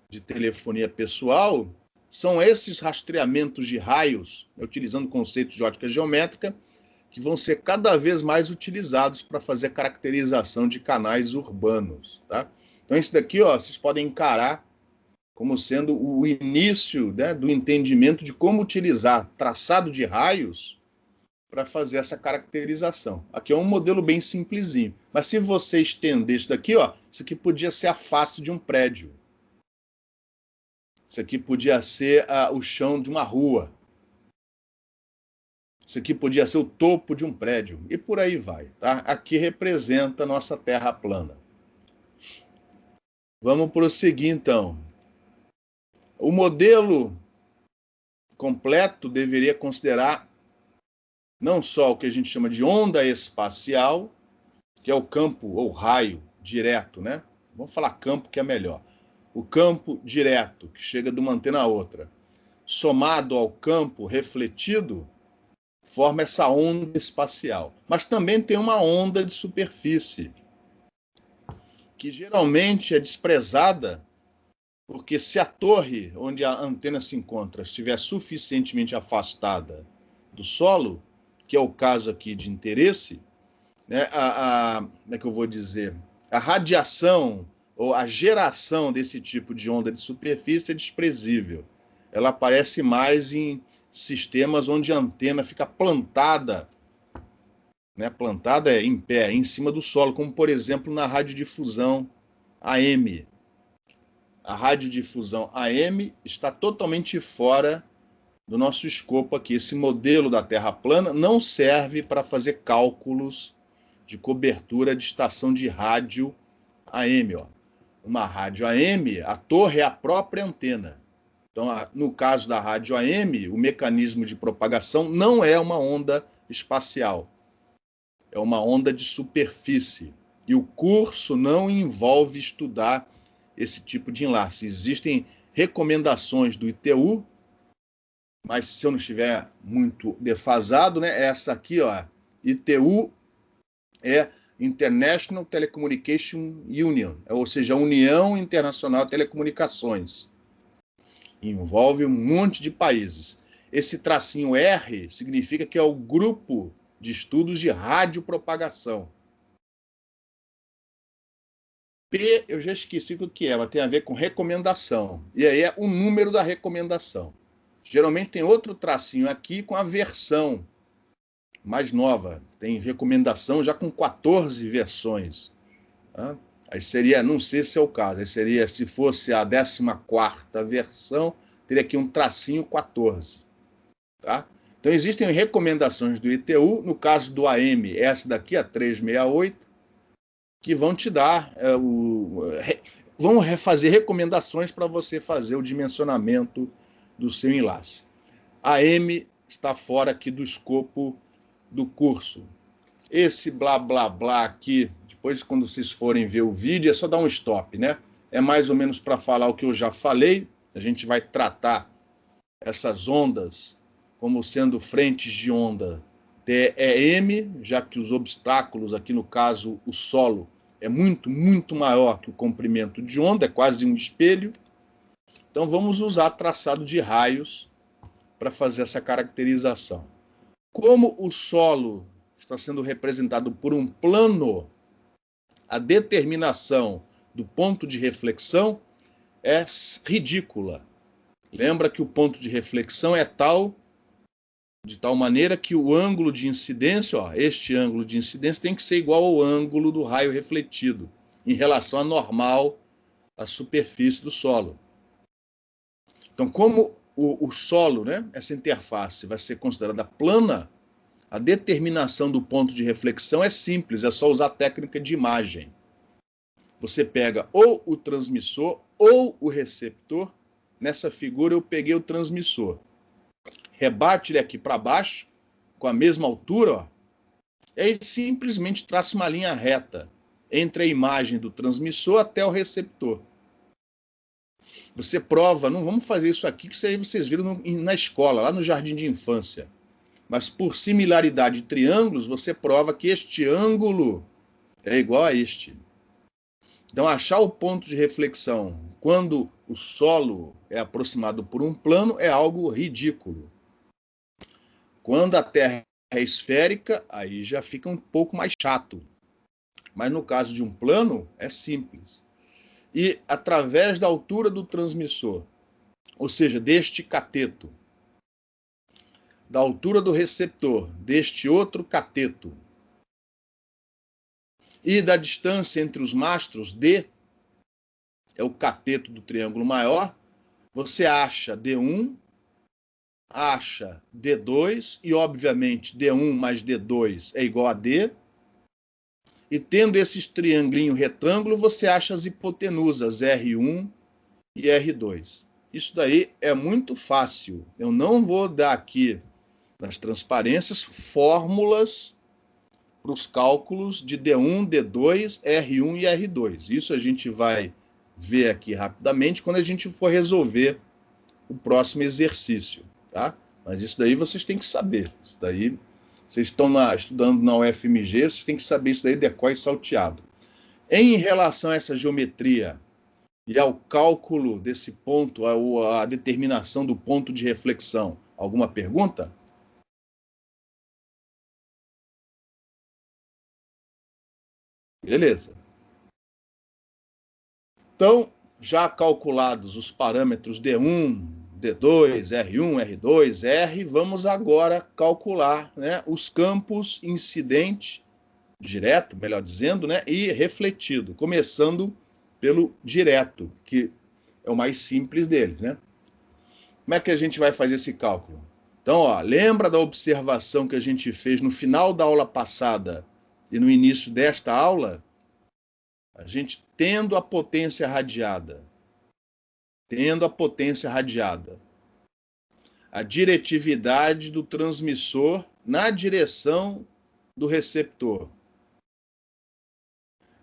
de telefonia pessoal, são esses rastreamentos de raios, utilizando conceitos de ótica geométrica, que vão ser cada vez mais utilizados para fazer caracterização de canais urbanos. Tá? Então, isso daqui, ó, vocês podem encarar como sendo o início, né, do entendimento de como utilizar traçado de raios para fazer essa caracterização. Aqui é um modelo bem simplesinho. Mas se você estender isso daqui, ó, isso aqui podia ser a face de um prédio. Isso aqui podia ser o chão de uma rua. Isso aqui podia ser o topo de um prédio. E por aí vai. Tá? Aqui representa a nossa Terra plana. Vamos prosseguir, então. O modelo completo deveria considerar não só o que a gente chama de onda espacial, que é o campo ou raio direto, né? Vamos falar campo, que é melhor. O campo direto, que chega de uma antena a outra, somado ao campo refletido, forma essa onda espacial. Mas também tem uma onda de superfície, que geralmente é desprezada, porque se a torre onde a antena se encontra estiver suficientemente afastada do solo, que é o caso aqui de interesse, né, como é que eu vou dizer? A radiação ou a geração desse tipo de onda de superfície é desprezível. Ela aparece mais em sistemas onde a antena fica plantada, né, plantada em pé, em cima do solo, como, por exemplo, na radiodifusão AM. A radiodifusão AM está totalmente fora do nosso escopo aqui. Esse modelo da Terra plana não serve para fazer cálculos de cobertura de estação de rádio AM. Ó. Uma rádio AM, a torre é a própria antena. Então, no caso da rádio AM, o mecanismo de propagação não é uma onda espacial, é uma onda de superfície. E o curso não envolve estudar esse tipo de enlace. Existem recomendações do ITU, mas se eu não estiver muito defasado, né, essa aqui, ó, ITU é International Telecommunication Union, ou seja, a União Internacional de Telecomunicações. Envolve um monte de países. Esse tracinho R significa que é o grupo de estudos de radiopropagação. P, eu já esqueci o que é, mas tem a ver com recomendação. E aí é o número da recomendação. Geralmente tem outro tracinho aqui com a versão mais nova. Tem recomendação já com 14 versões. Tá? Aí seria, não sei se é o caso, aí seria, se fosse a 14ª versão, teria aqui um tracinho 14. Tá? Então existem recomendações do ITU, no caso do AM, essa daqui, a 368, que vão te dar, vão fazer recomendações para você fazer o dimensionamento do seu enlace. A AM está fora aqui do escopo do curso. Esse blá, blá, blá aqui, depois quando vocês forem ver o vídeo, é só dar um stop, né? É mais ou menos para falar o que eu já falei. A gente vai tratar essas ondas como sendo frentes de onda TEM, já que os obstáculos, aqui no caso o solo, é muito, muito maior que o comprimento de onda, é quase um espelho. Então vamos usar traçado de raios para fazer essa caracterização. Como o solo está sendo representado por um plano, a determinação do ponto de reflexão é ridícula. Lembra que o ponto de reflexão é de tal maneira que o ângulo de incidência, ó, este ângulo de incidência tem que ser igual ao ângulo do raio refletido, em relação à normal, à superfície do solo. Então, como o solo, né, essa interface vai ser considerada plana, a determinação do ponto de reflexão é simples, é só usar a técnica de imagem. Você pega ou o transmissor ou o receptor. Nessa figura eu peguei o transmissor. Rebate ele aqui para baixo, com a mesma altura, ó, e aí simplesmente traça uma linha reta entre a imagem do transmissor até o receptor. Você prova, não vamos fazer isso aqui, que isso aí vocês viram na escola, lá no jardim de infância. Mas por similaridade de triângulos, você prova que este ângulo é igual a este. Então, achar o ponto de reflexão quando o solo é aproximado por um plano é algo ridículo. Quando a Terra é esférica, aí já fica um pouco mais chato. Mas no caso de um plano, é simples. E através da altura do transmissor, ou seja, deste cateto, da altura do receptor, deste outro cateto, e da distância entre os mastros, D, é o cateto do triângulo maior, você acha D1, acha D2, e obviamente D1 mais D2 é igual a D, e tendo esses triangulinho retângulo, você acha as hipotenusas R1 e R2. Isso daí é muito fácil. Eu não vou dar aqui nas transparências fórmulas para os cálculos de D1, D2, R1 e R2. Isso a gente vai ver aqui rapidamente quando a gente for resolver o próximo exercício, tá? Mas isso daí vocês têm que saber. Isso daí, vocês estão estudando na UFMG, vocês têm que saber isso daí, decor e salteado. Em relação a essa geometria e ao cálculo desse ponto, a determinação do ponto de reflexão, alguma pergunta? Beleza. Então, já calculados os parâmetros D1, D2, R1, R2, R, vamos agora calcular, né, os campos incidente, direto, melhor dizendo, né, e refletido, começando pelo direto, que é o mais simples deles, né? Como é que a gente vai fazer esse cálculo? Então, ó, lembra da observação que a gente fez no final da aula passada e no início desta aula? A gente tendo a potência radiada, a diretividade do transmissor na direção do receptor,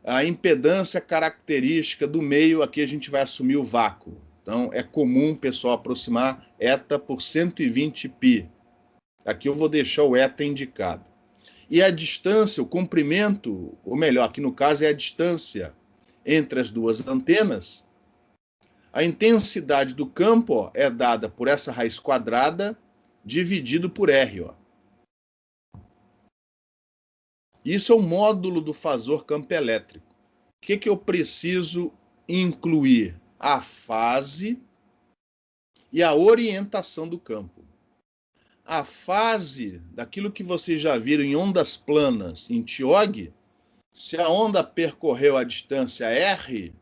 a impedância característica do meio, aqui a gente vai assumir o vácuo. Então, é comum, pessoal, aproximar eta por 120 π. Aqui eu vou deixar o eta indicado. E a distância, o comprimento, ou melhor, aqui no caso é a distância entre as duas antenas. A intensidade do campo, ó, é dada por essa raiz quadrada dividido por R. Ó. Isso é o módulo do fasor campo elétrico. O que eu preciso incluir? A fase e a orientação do campo. A fase, daquilo que vocês já viram em ondas planas, em TIOG, se a onda percorreu a distância R,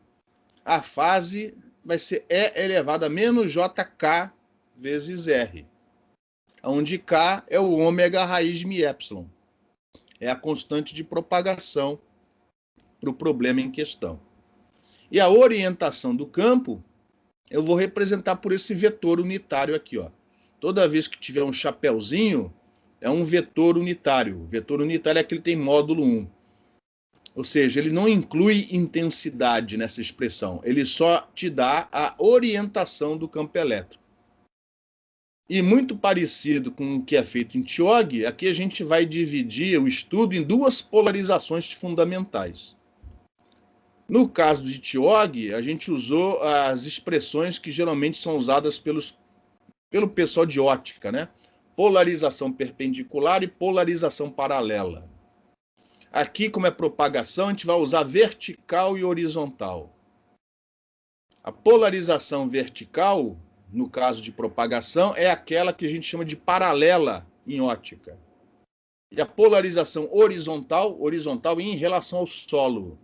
a fase vai ser E elevado a menos JK vezes R, onde K é o ômega raiz de μ. É a constante de propagação para o problema em questão. E a orientação do campo, eu vou representar por esse vetor unitário aqui. Ó. Toda vez que tiver um chapéuzinho, é um vetor unitário. O vetor unitário é aquele que tem módulo 1. Ou seja, ele não inclui intensidade nessa expressão. Ele só te dá a orientação do campo elétrico. E muito parecido com o que é feito em TIOG, aqui a gente vai dividir o estudo em duas polarizações fundamentais. No caso de TIOG, a gente usou as expressões que geralmente são usadas pelo pessoal de ótica, né? Polarização perpendicular e polarização paralela. Aqui, como é propagação, a gente vai usar vertical e horizontal. A polarização vertical, no caso de propagação, é aquela que a gente chama de paralela em ótica. E a polarização horizontal em relação ao solo,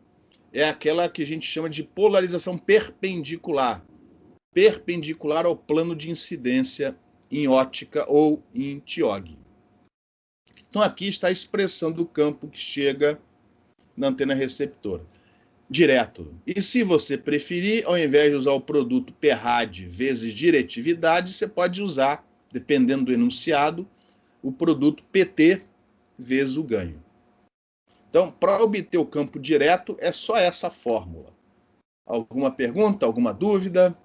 é aquela que a gente chama de polarização perpendicular. Perpendicular ao plano de incidência em ótica ou em TIOG. Então, aqui está a expressão do campo que chega na antena receptora. Direto. E se você preferir, ao invés de usar o produto Perrad vezes diretividade, você pode usar, dependendo do enunciado, o produto PT vezes o ganho. Então, para obter o campo direto, é só essa fórmula. Alguma pergunta, alguma dúvida?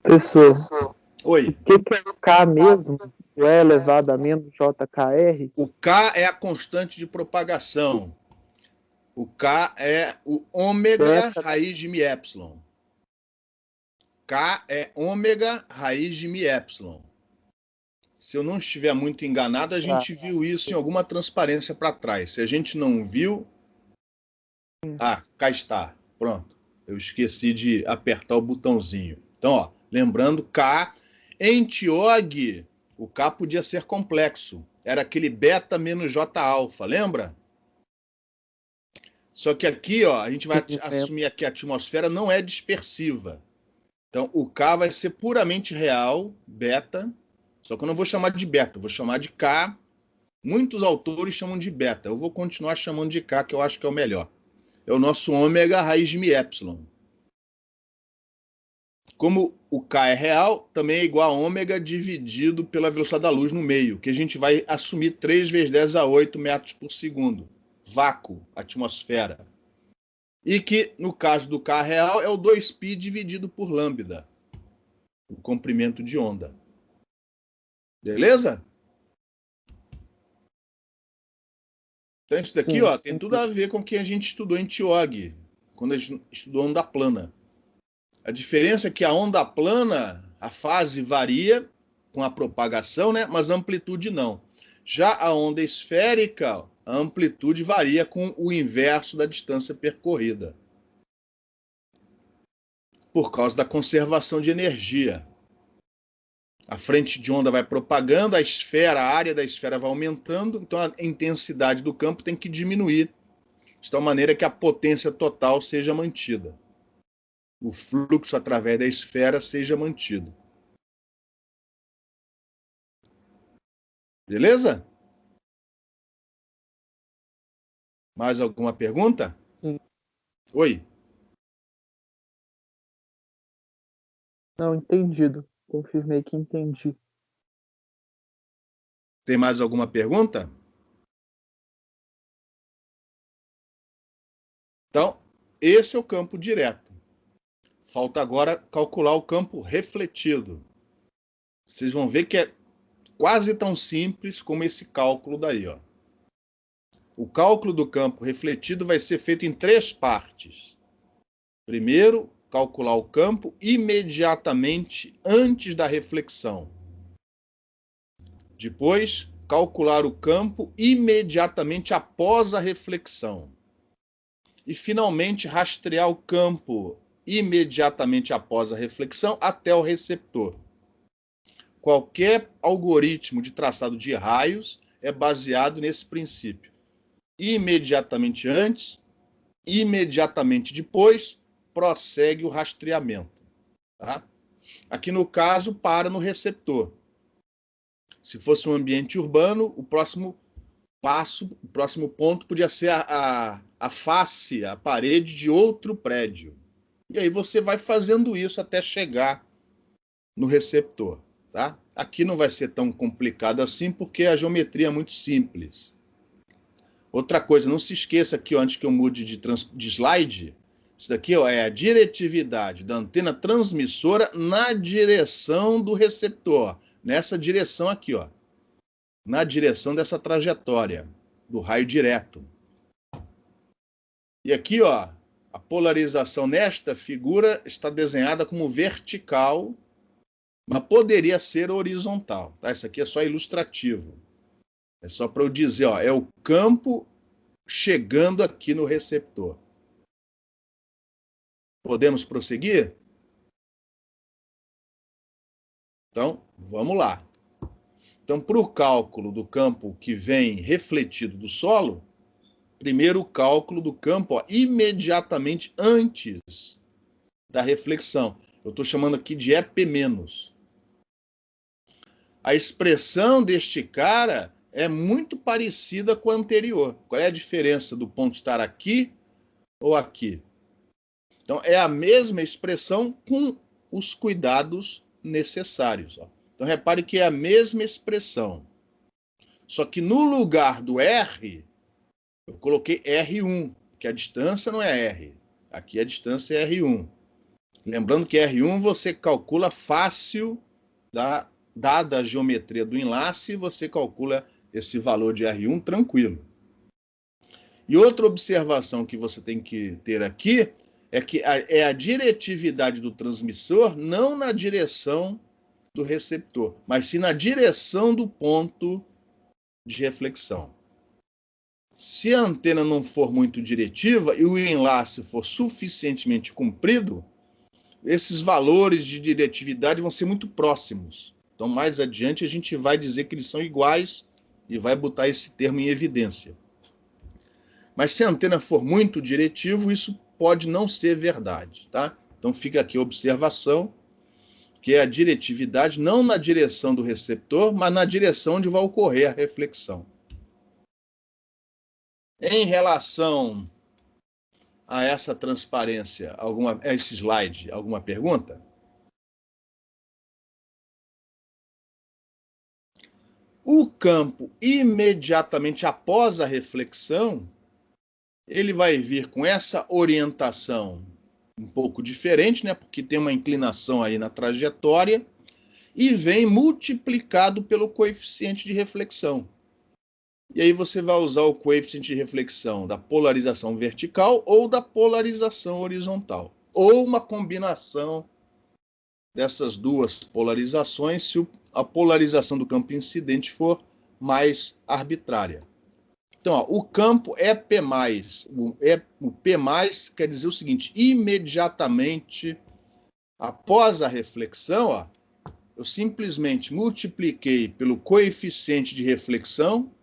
Professor, Oi. o que é o K mesmo? O E elevado a menos JKR? O K é a constante de propagação. O K é o ômega raiz de μ. K é ômega raiz de μ. Se eu não estiver muito enganado, a gente viu isso em alguma transparência para trás. Se a gente não viu... Ah, cá está. Pronto. Eu esqueci de apertar o botãozinho. Então, ó, lembrando, K, em TIOG, o K podia ser complexo. Era aquele beta menos J alfa, lembra? Só que aqui, ó, a gente vai assumir que a atmosfera não é dispersiva. Então, o K vai ser puramente real, beta, só que eu não vou chamar de beta, vou chamar de K. Muitos autores chamam de beta. Eu vou continuar chamando de K, que eu acho que é o melhor. É o nosso ômega raiz de μ. Como o K é real, também é igual a ômega dividido pela velocidade da luz no meio, que a gente vai assumir 3 vezes 10 a 8 metros por segundo. Vácuo, atmosfera. E que, no caso do K real, é o 2π dividido por lambda, o comprimento de onda. Beleza? Então, isso daqui, ó, tem tudo a ver com o que a gente estudou em TIOG, quando a gente estudou onda plana. A diferença é que a onda plana, a fase varia com a propagação, né? Mas a amplitude não. Já a onda esférica, a amplitude varia com o inverso da distância percorrida, por causa da conservação de energia. A frente de onda vai propagando, a esfera, a área da esfera vai aumentando, então a intensidade do campo tem que diminuir, de tal maneira que a potência total seja mantida. O fluxo através da esfera seja mantido. Beleza? Mais alguma pergunta? Sim. Oi? Não, entendido. Confirmei que entendi. Tem mais alguma pergunta? Então, esse é o campo direto. Falta agora calcular o campo refletido. Vocês vão ver que é quase tão simples como esse cálculo daí, ó. O cálculo do campo refletido vai ser feito em 3 partes. Primeiro, calcular o campo imediatamente antes da reflexão. Depois, calcular o campo imediatamente após a reflexão. E, finalmente, rastrear o campo imediatamente após a reflexão até o receptor. Qualquer algoritmo de traçado de raios é baseado nesse princípio. Imediatamente antes, imediatamente depois, prossegue o rastreamento. Tá? Aqui no caso, para no receptor. Se fosse um ambiente urbano, o próximo passo, o próximo ponto podia ser a face, a parede de outro prédio. E aí você vai fazendo isso até chegar no receptor. Tá? Aqui não vai ser tão complicado assim, porque a geometria é muito simples. Outra coisa, não se esqueça aqui, ó, antes que eu mude de slide, isso daqui, ó, é a diretividade da antena transmissora na direção do receptor. Nessa direção aqui, ó. Na direção dessa trajetória do raio direto. E aqui, ó, a polarização nesta figura está desenhada como vertical, mas poderia ser horizontal. Tá? Isso aqui é só ilustrativo. É só para eu dizer, ó, é o campo chegando aqui no receptor. Podemos prosseguir? Então, vamos lá. Então, para o cálculo do campo que vem refletido do solo, primeiro o cálculo do campo, ó, imediatamente antes da reflexão. Eu estou chamando aqui de EP-. A expressão deste cara é muito parecida com a anterior. Qual é a diferença do ponto estar aqui ou aqui? Então, é a mesma expressão com os cuidados necessários. Ó. Então, repare que é a mesma expressão. Só que no lugar do R, eu coloquei R1, que a distância não é R. Aqui a distância é R1. Lembrando que R1 você calcula fácil, dada a geometria do enlace, você calcula esse valor de R1 tranquilo. E outra observação que você tem que ter aqui é que é a diretividade do transmissor, não na direção do receptor, mas sim na direção do ponto de reflexão. Se a antena não for muito diretiva e o enlace for suficientemente comprido, esses valores de diretividade vão ser muito próximos. Então, mais adiante, a gente vai dizer que eles são iguais e vai botar esse termo em evidência. Mas se a antena for muito diretivo, isso pode não ser verdade, tá? Então, fica aqui a observação, que é a diretividade não na direção do receptor, mas na direção onde vai ocorrer a reflexão. Em relação a essa transparência, a esse slide, alguma pergunta? O campo, imediatamente após a reflexão, ele vai vir com essa orientação um pouco diferente, né? Porque tem uma inclinação aí na trajetória, e vem multiplicado pelo coeficiente de reflexão. E aí você vai usar o coeficiente de reflexão da polarização vertical ou da polarização horizontal. Ou uma combinação dessas duas polarizações, se a polarização do campo incidente for mais arbitrária. Então, ó, o campo é P+. O P+, quer dizer o seguinte, imediatamente após a reflexão, ó, eu simplesmente multipliquei pelo coeficiente de reflexão,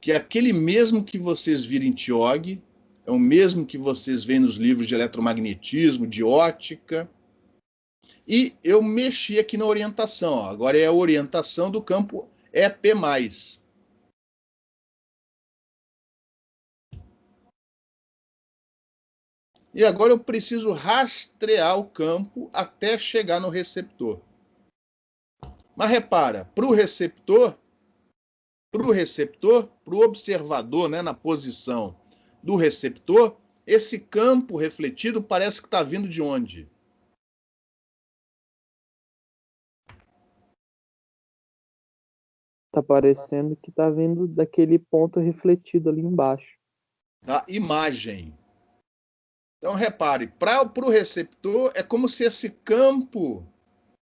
que é aquele mesmo que vocês viram em TIOG, é o mesmo que vocês veem nos livros de eletromagnetismo, de ótica, e eu mexi aqui na orientação. Ó. Agora é a orientação do campo EP+. E agora eu preciso rastrear o campo até chegar no receptor. Mas repara, para o receptor, para o observador, né, na posição do receptor, esse campo refletido parece que está vindo de onde? Tá parecendo que tá vindo daquele ponto refletido ali embaixo. Da imagem. Então, repare, para o receptor, é como se esse campo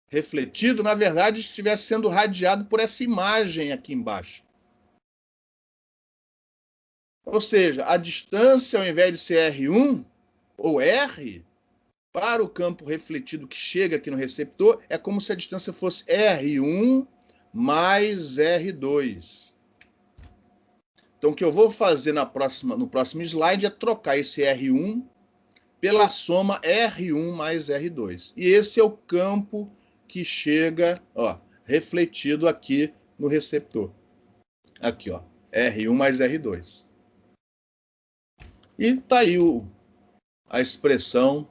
refletido, na verdade, estivesse sendo radiado por essa imagem aqui embaixo. Ou seja, a distância, ao invés de ser R1 ou R, para o campo refletido que chega aqui no receptor, é como se a distância fosse R1 mais R2. Então, o que eu vou fazer no próximo slide é trocar esse R1 pela soma R1 mais R2. E esse é o campo que chega, ó, refletido aqui no receptor. Aqui, ó, R1 mais R2. E está aí a expressão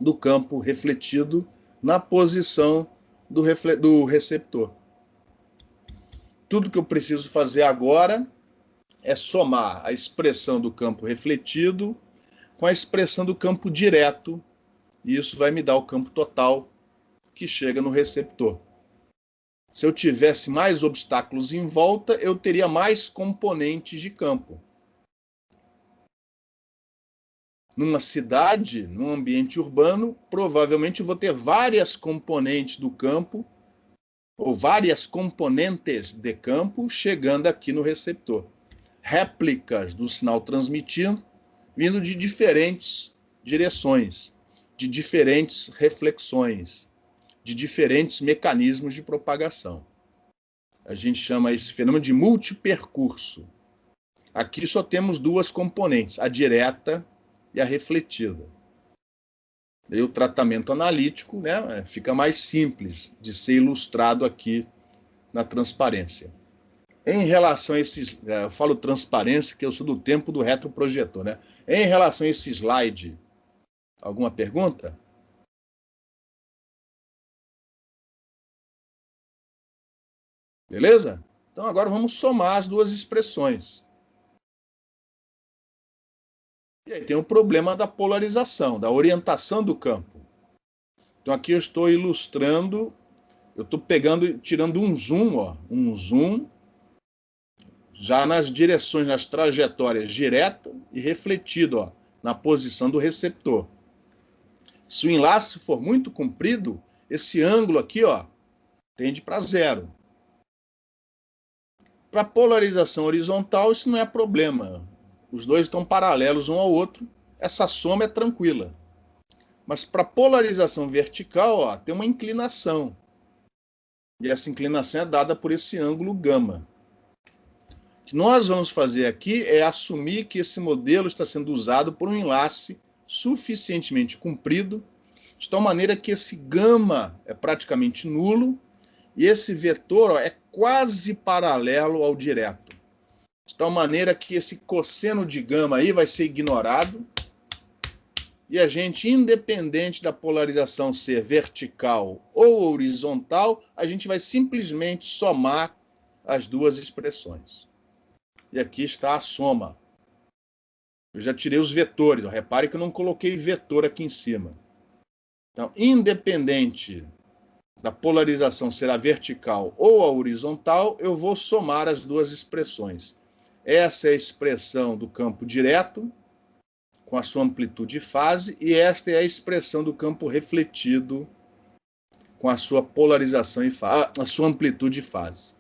do campo refletido na posição do receptor. Tudo que eu preciso fazer agora é somar a expressão do campo refletido com a expressão do campo direto, e isso vai me dar o campo total que chega no receptor. Se eu tivesse mais obstáculos em volta, eu teria mais componentes de campo. Numa cidade, num ambiente urbano, provavelmente eu vou ter várias componentes do campo, ou várias componentes de campo, chegando aqui no receptor. Réplicas do sinal transmitido, vindo de diferentes direções, de diferentes reflexões, de diferentes mecanismos de propagação. A gente chama esse fenômeno de multipercurso. Aqui só temos duas componentes, a direta e a refletida. E o tratamento analítico, né, fica mais simples de ser ilustrado aqui na transparência. Em relação a esses, eu falo transparência, que eu sou do tempo do retroprojetor, né? Em relação a esse slide, alguma pergunta? Beleza? Então agora vamos somar as duas expressões. E aí tem o problema da polarização, da orientação do campo. Então aqui eu estou ilustrando, eu estou pegando, tirando um zoom, ó, um zoom, já nas direções, nas trajetórias direta e refletido, ó, na posição do receptor. Se o enlace for muito comprido, esse ângulo aqui, ó, tende para zero. Para polarização horizontal, isso não é problema. Os dois estão paralelos um ao outro. Essa soma é tranquila. Mas para polarização vertical, ó, tem uma inclinação. E essa inclinação é dada por esse ângulo gama. O que nós vamos fazer aqui é assumir que esse modelo está sendo usado por um enlace suficientemente comprido, de tal maneira que esse gama é praticamente nulo e esse vetor, ó, é quase paralelo ao direto. De tal maneira que esse cosseno de gama aí vai ser ignorado e a gente, independente da polarização ser vertical ou horizontal, a gente vai simplesmente somar as duas expressões. E aqui está a soma. Eu já tirei os vetores. Repare que eu não coloquei vetor aqui em cima. Então, independente da polarização ser a vertical ou a horizontal, eu vou somar as duas expressões. Essa é a expressão do campo direto, com a sua amplitude e fase, e esta é a expressão do campo refletido, com a sua polarização e a sua amplitude e fase.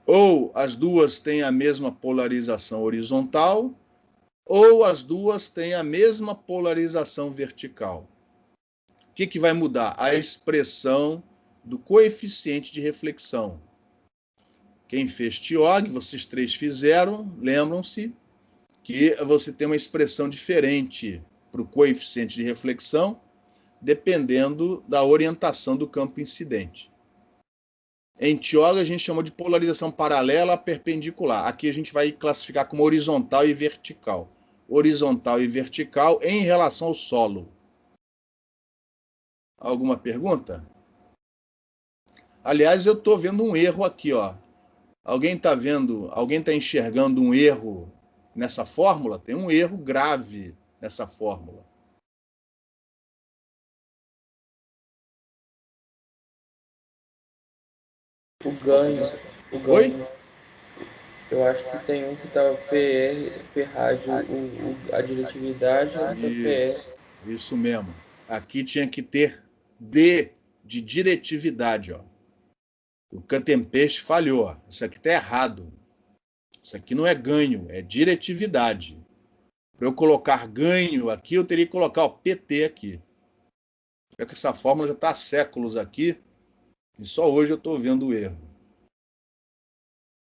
Ou as duas têm a mesma polarização horizontal, ou as duas têm a mesma polarização vertical. O que vai mudar? A expressão do coeficiente de reflexão. Quem fez TIOG, vocês três fizeram, lembram-se que você tem uma expressão diferente para o coeficiente de reflexão, dependendo da orientação do campo incidente. Em TIOG, a gente chama de polarização paralela perpendicular. Aqui a gente vai classificar como horizontal e vertical. Horizontal e vertical em relação ao solo. Alguma pergunta? Aliás, eu estou vendo um erro aqui, ó. Alguém está enxergando um erro nessa fórmula? Tem um erro grave nessa fórmula. O ganho. Oi? Eu acho que tem um que estava PR rádio, a diretividade, e outro PR. Isso mesmo. Aqui tinha que ter D de diretividade, ó. O Cantempeste falhou, ó. Isso aqui está errado. Isso aqui não é ganho, é diretividade. Para eu colocar ganho aqui, eu teria que colocar o PT aqui. Porque essa fórmula já está há séculos aqui e só hoje eu estou vendo o erro.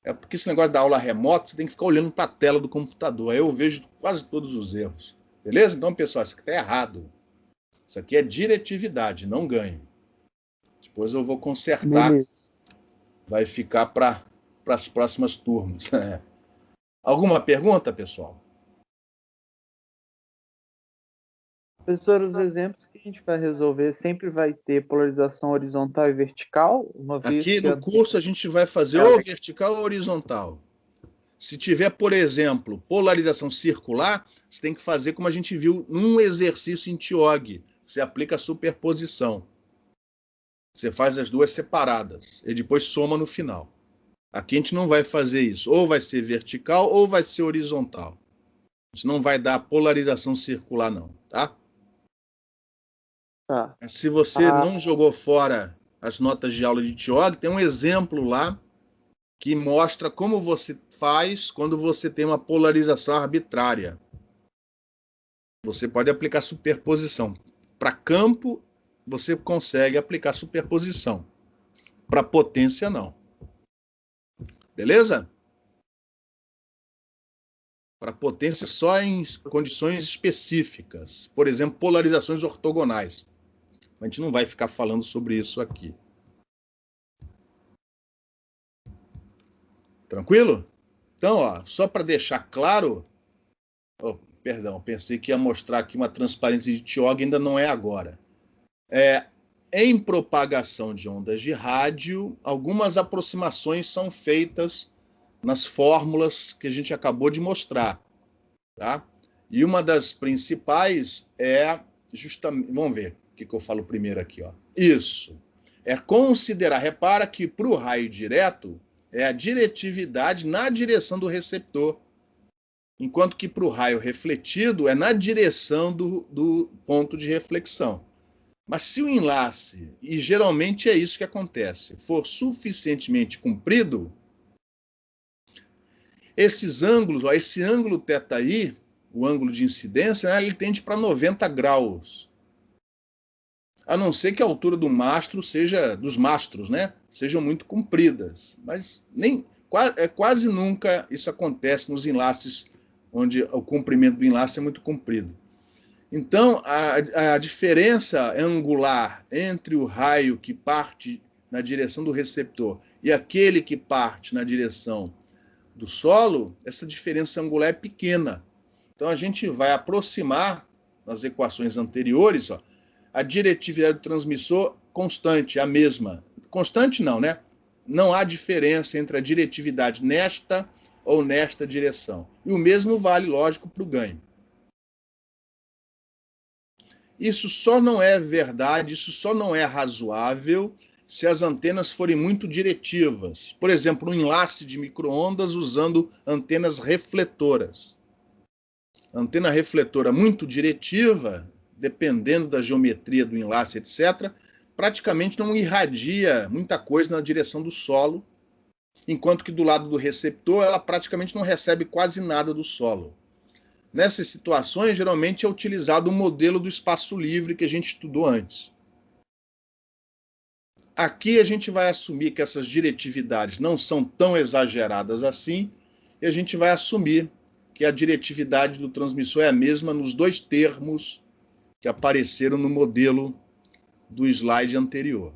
É porque esse negócio da aula remota, você tem que ficar olhando para a tela do computador. Aí eu vejo quase todos os erros. Beleza? Então, pessoal, isso aqui está errado. Isso aqui é diretividade, não ganho. Depois eu vou consertar. Beleza. Vai ficar para as próximas turmas. Alguma pergunta, pessoal? Professor, os exemplos que a gente vai resolver sempre vai ter polarização horizontal e vertical? Uma vez Aqui que no curso a gente vai fazer ou vertical ou horizontal. Se tiver, por exemplo, polarização circular, você tem que fazer como a gente viu num exercício em TIOG. Você aplica a superposição. Você faz as duas separadas e depois soma no final. Aqui a gente não vai fazer isso. Ou vai ser vertical ou vai ser horizontal. A gente não vai dar polarização circular, não, tá? Tá. Se você não jogou fora as notas de aula de TIOG, tem um exemplo lá que mostra como você faz quando você tem uma polarização arbitrária. Você pode aplicar superposição. Para campo, você consegue aplicar superposição. Para potência, não. Beleza? Para potência, só em condições específicas. Por exemplo, polarizações ortogonais. A gente não vai ficar falando sobre isso aqui. Tranquilo? Então, ó, só para deixar claro... Oh, perdão, pensei que ia mostrar aqui uma transparência de TIOG, ainda não é agora. Em propagação de ondas de rádio, algumas aproximações são feitas nas fórmulas que a gente acabou de mostrar. Tá? E uma das principais é justamente... Vamos ver o que eu falo primeiro aqui. Ó. Isso. É considerar... Repara que para o raio direto é a diretividade na direção do receptor. enquanto que para o raio refletido é na direção do ponto de reflexão. Mas se o enlace, e geralmente é isso que acontece, for suficientemente comprido, esses ângulos, ó, esse ângulo θi, o ângulo de incidência, né, ele tende para 90 graus. A não ser que a altura do mastro seja, dos mastros, né, sejam muito compridas. Mas quase nunca isso acontece nos enlaces onde o comprimento do enlace é muito comprido. Então, a diferença angular entre o raio que parte na direção do receptor e aquele que parte na direção do solo, essa diferença angular é pequena. Então, a gente vai aproximar, nas equações anteriores, ó, a diretividade do transmissor constante, a mesma. Constante não, né? Não há diferença entre a diretividade nesta ou nesta direção. E o mesmo vale, lógico, para o ganho. Isso só não é verdade, isso só não é razoável se as antenas forem muito diretivas. Por exemplo, um enlace de micro-ondas usando antenas refletoras. Antena refletora muito diretiva, dependendo da geometria do enlace, etc., praticamente não irradia muita coisa na direção do solo, enquanto que do lado do receptor ela praticamente não recebe quase nada do solo. Nessas situações, geralmente é utilizado o modelo do espaço livre que a gente estudou antes. Aqui a gente vai assumir que essas diretividades não são tão exageradas assim, e a gente vai assumir que a diretividade do transmissor é a mesma nos dois termos que apareceram no modelo do slide anterior.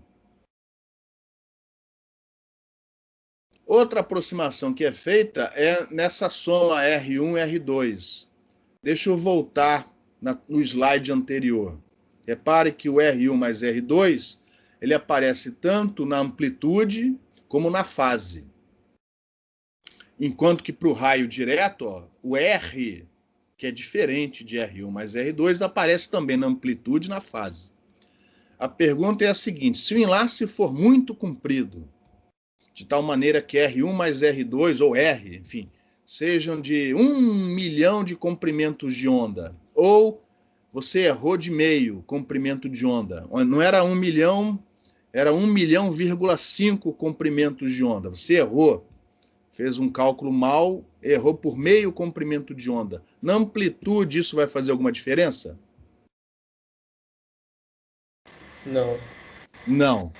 Outra aproximação que é feita é nessa soma R1 e R2. Deixa eu voltar no slide anterior. Repare que o R1 mais R2, ele aparece tanto na amplitude como na fase. Enquanto que para o raio direto, ó, o R, que é diferente de R1 mais R2, aparece também na amplitude e na fase. A pergunta é a seguinte: se o enlace for muito comprido, de tal maneira que R1 mais R2, ou R, enfim, sejam de 1 milhão de comprimentos de onda, ou você errou de meio comprimento de onda, não era 1 milhão, era 1,5 comprimentos de onda, você errou, fez um cálculo mal, errou por meio comprimento de onda. Na amplitude isso vai fazer alguma diferença? Não. Não.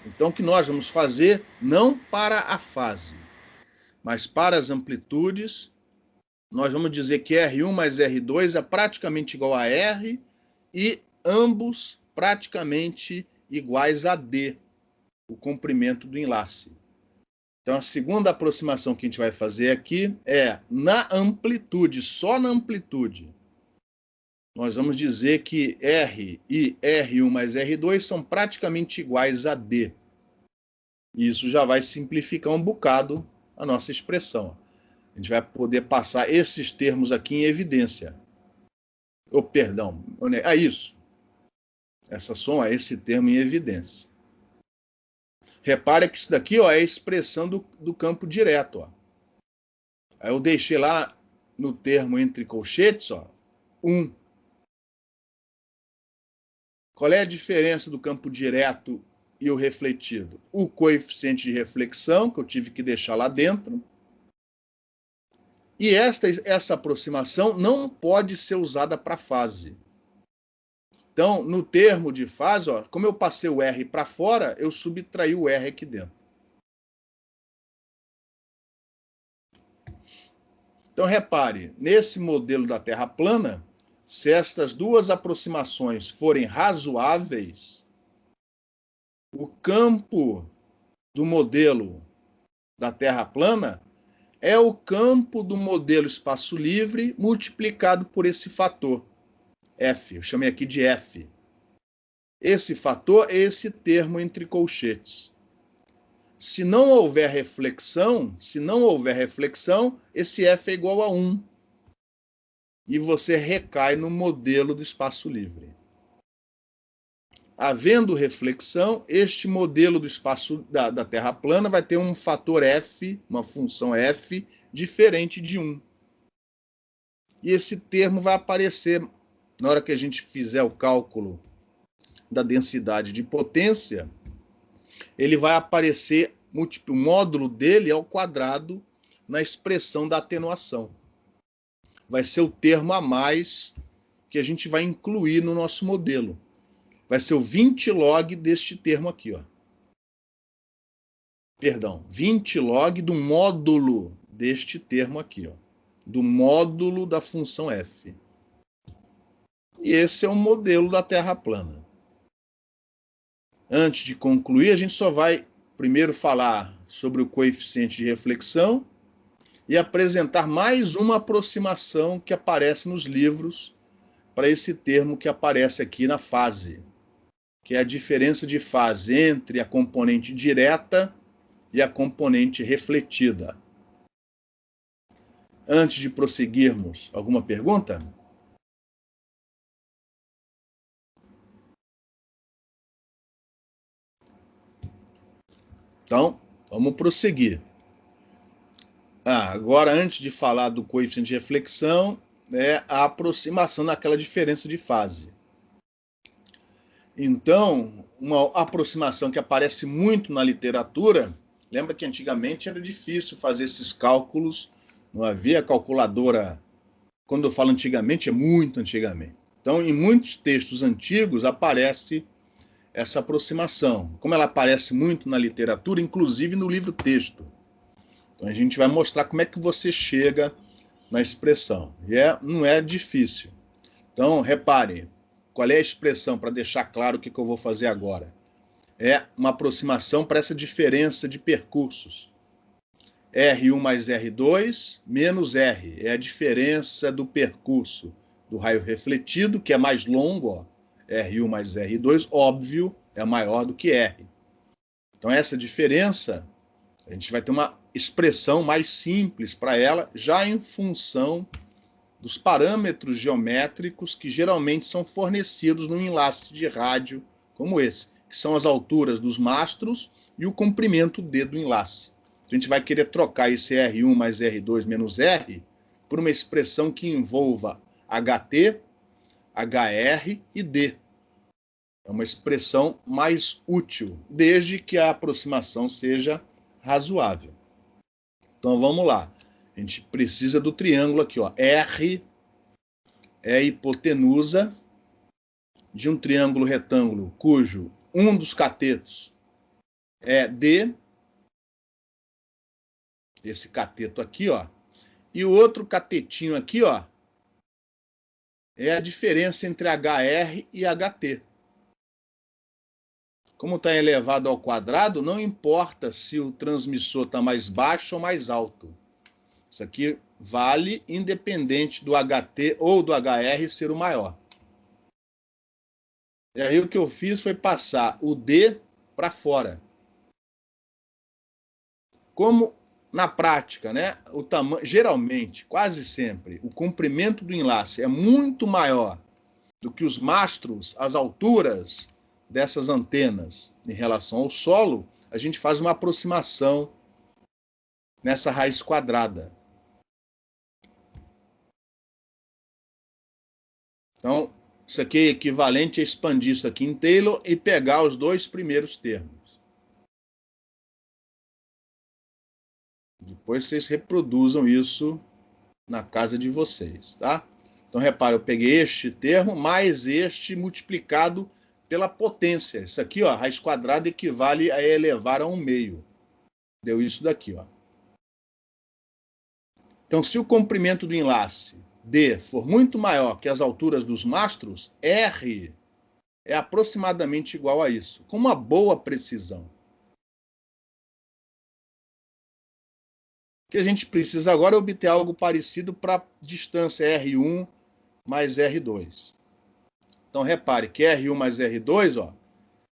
Então o que nós vamos fazer, não para a fase, mas para as amplitudes, nós vamos dizer que R1 mais R2 é praticamente igual a R e ambos praticamente iguais a D, o comprimento do enlace. Então, a segunda aproximação que a gente vai fazer aqui é na amplitude, só na amplitude. Nós vamos dizer que R e R1 mais R2 são praticamente iguais a D. E isso já vai simplificar um bocado a nossa expressão. A gente vai poder passar esses termos aqui em evidência. Perdão, é isso. Essa soma é esse termo em evidência. Repare que isso daqui, ó, é a expressão do campo direto. Ó. Aí eu deixei lá no termo entre colchetes, ó, 1. Qual é a diferença do campo direto e o refletido? O coeficiente de reflexão, que eu tive que deixar lá dentro. E essa aproximação não pode ser usada para fase. Então, no termo de fase, ó, como eu passei o R para fora, eu subtraí o R aqui dentro. Então, repare, nesse modelo da Terra plana, se estas duas aproximações forem razoáveis, o campo do modelo da Terra plana é o campo do modelo espaço livre multiplicado por esse fator, F. Eu chamei aqui de F. Esse fator é esse termo entre colchetes. Se não houver reflexão, esse F é igual a 1. E você recai no modelo do espaço livre. Havendo reflexão, este modelo do espaço da Terra plana vai ter um fator F, uma função F, diferente de 1. e esse termo vai aparecer na hora que a gente fizer o cálculo da densidade de potência, ele vai aparecer, o módulo dele ao quadrado na expressão da atenuação. Vai ser o termo a mais que a gente vai incluir no nosso modelo. Vai ser o 20 log deste termo aqui, ó. Perdão, 20 log do módulo deste termo aqui, ó. Do módulo da função f. E esse é o modelo da Terra plana. Antes de concluir, a gente só vai primeiro falar sobre o coeficiente de reflexão e apresentar mais uma aproximação que aparece nos livros para esse termo que aparece aqui na fase, que é a diferença de fase entre a componente direta e a componente refletida. Antes de prosseguirmos, alguma pergunta? Então, vamos prosseguir. Agora, antes de falar do coeficiente de reflexão, é a aproximação daquela diferença de fase. Então, uma aproximação que aparece muito na literatura, lembra que antigamente era difícil fazer esses cálculos, não havia calculadora. Quando eu falo antigamente, é muito antigamente. Então, em muitos textos antigos aparece essa aproximação. Como ela aparece muito na literatura, inclusive no livro-texto. Então, a gente vai mostrar como é que você chega na expressão. E não é difícil. Então, repare, qual é a expressão, para deixar claro o que eu vou fazer agora? É uma aproximação para essa diferença de percursos. R1 mais R2 menos R. É a diferença do percurso do raio refletido, que é mais longo, ó. R1 mais R2, óbvio, é maior do que R. Então, essa diferença, a gente vai ter uma expressão mais simples para ela, já em função dos parâmetros geométricos que geralmente são fornecidos num enlace de rádio como esse, que são as alturas dos mastros e o comprimento D do enlace. A gente vai querer trocar esse R1 mais R2 menos R por uma expressão que envolva HT, HR e D. É uma expressão mais útil, desde que a aproximação seja razoável. Então vamos lá. A gente precisa do triângulo aqui, ó. R é a hipotenusa de um triângulo retângulo cujo um dos catetos é D, esse cateto aqui, ó, e o outro catetinho aqui, ó, é a diferença entre HR e HT. Como está elevado ao quadrado, não importa se o transmissor está mais baixo ou mais alto. Isso aqui vale independente do HT ou do HR ser o maior. E aí o que eu fiz foi passar o D para fora. Como na prática, né, o tamanho, geralmente, quase sempre, o comprimento do enlace é muito maior do que os mastros, as alturas dessas antenas em relação ao solo, a gente faz uma aproximação nessa raiz quadrada. Então, isso aqui é equivalente a expandir isso aqui em Taylor e pegar os dois primeiros termos. Depois vocês reproduzam isso na casa de vocês, tá? Então, repara, eu peguei este termo mais este multiplicado pela potência. Isso aqui, ó, raiz quadrada equivale a elevar a 1/2. Deu isso daqui, ó. Então, se o comprimento do enlace D for muito maior que as alturas dos mastros, R é aproximadamente igual a isso, com uma boa precisão. O que a gente precisa agora é obter algo parecido para a distância R1 mais R2. Então, repare que R1 mais R2, ó,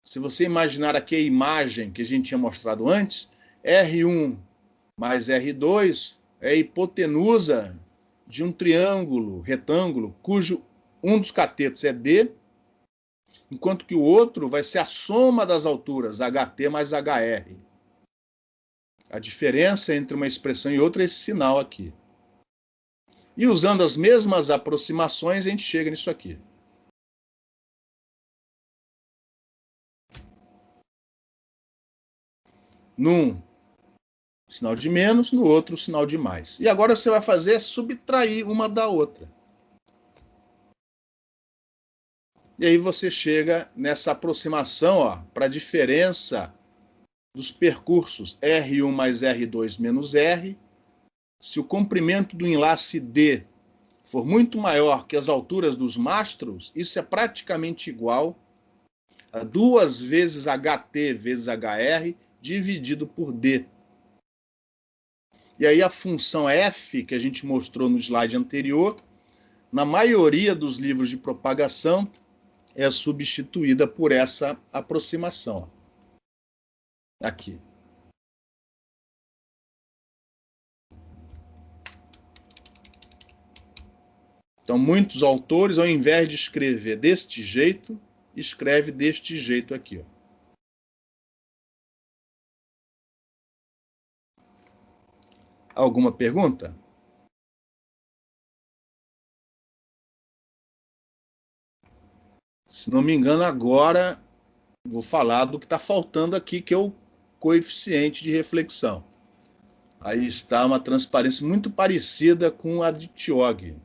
se você imaginar aqui a imagem que a gente tinha mostrado antes, R1 mais R2 é a hipotenusa de um triângulo retângulo, cujo um dos catetos é D, enquanto que o outro vai ser a soma das alturas, HT mais HR. A diferença entre uma expressão e outra é esse sinal aqui. E usando as mesmas aproximações, a gente chega nisso aqui. Num, sinal de menos, no outro, sinal de mais. E agora você vai fazer é subtrair uma da outra. E aí você chega nessa aproximação para a diferença dos percursos R1 mais R2 menos R. Se o comprimento do enlace D for muito maior que as alturas dos mastros, isso é praticamente igual a 2 vezes HT vezes HR dividido por D. E aí a função F, que a gente mostrou no slide anterior, na maioria dos livros de propagação, é substituída por essa aproximação. Aqui. Então, muitos autores, ao invés de escrever deste jeito, escreve deste jeito aqui. Ó. Alguma pergunta? Se não me engano, agora vou falar do que está faltando aqui, que é o coeficiente de reflexão. Aí está uma transparência muito parecida com a de Thiog.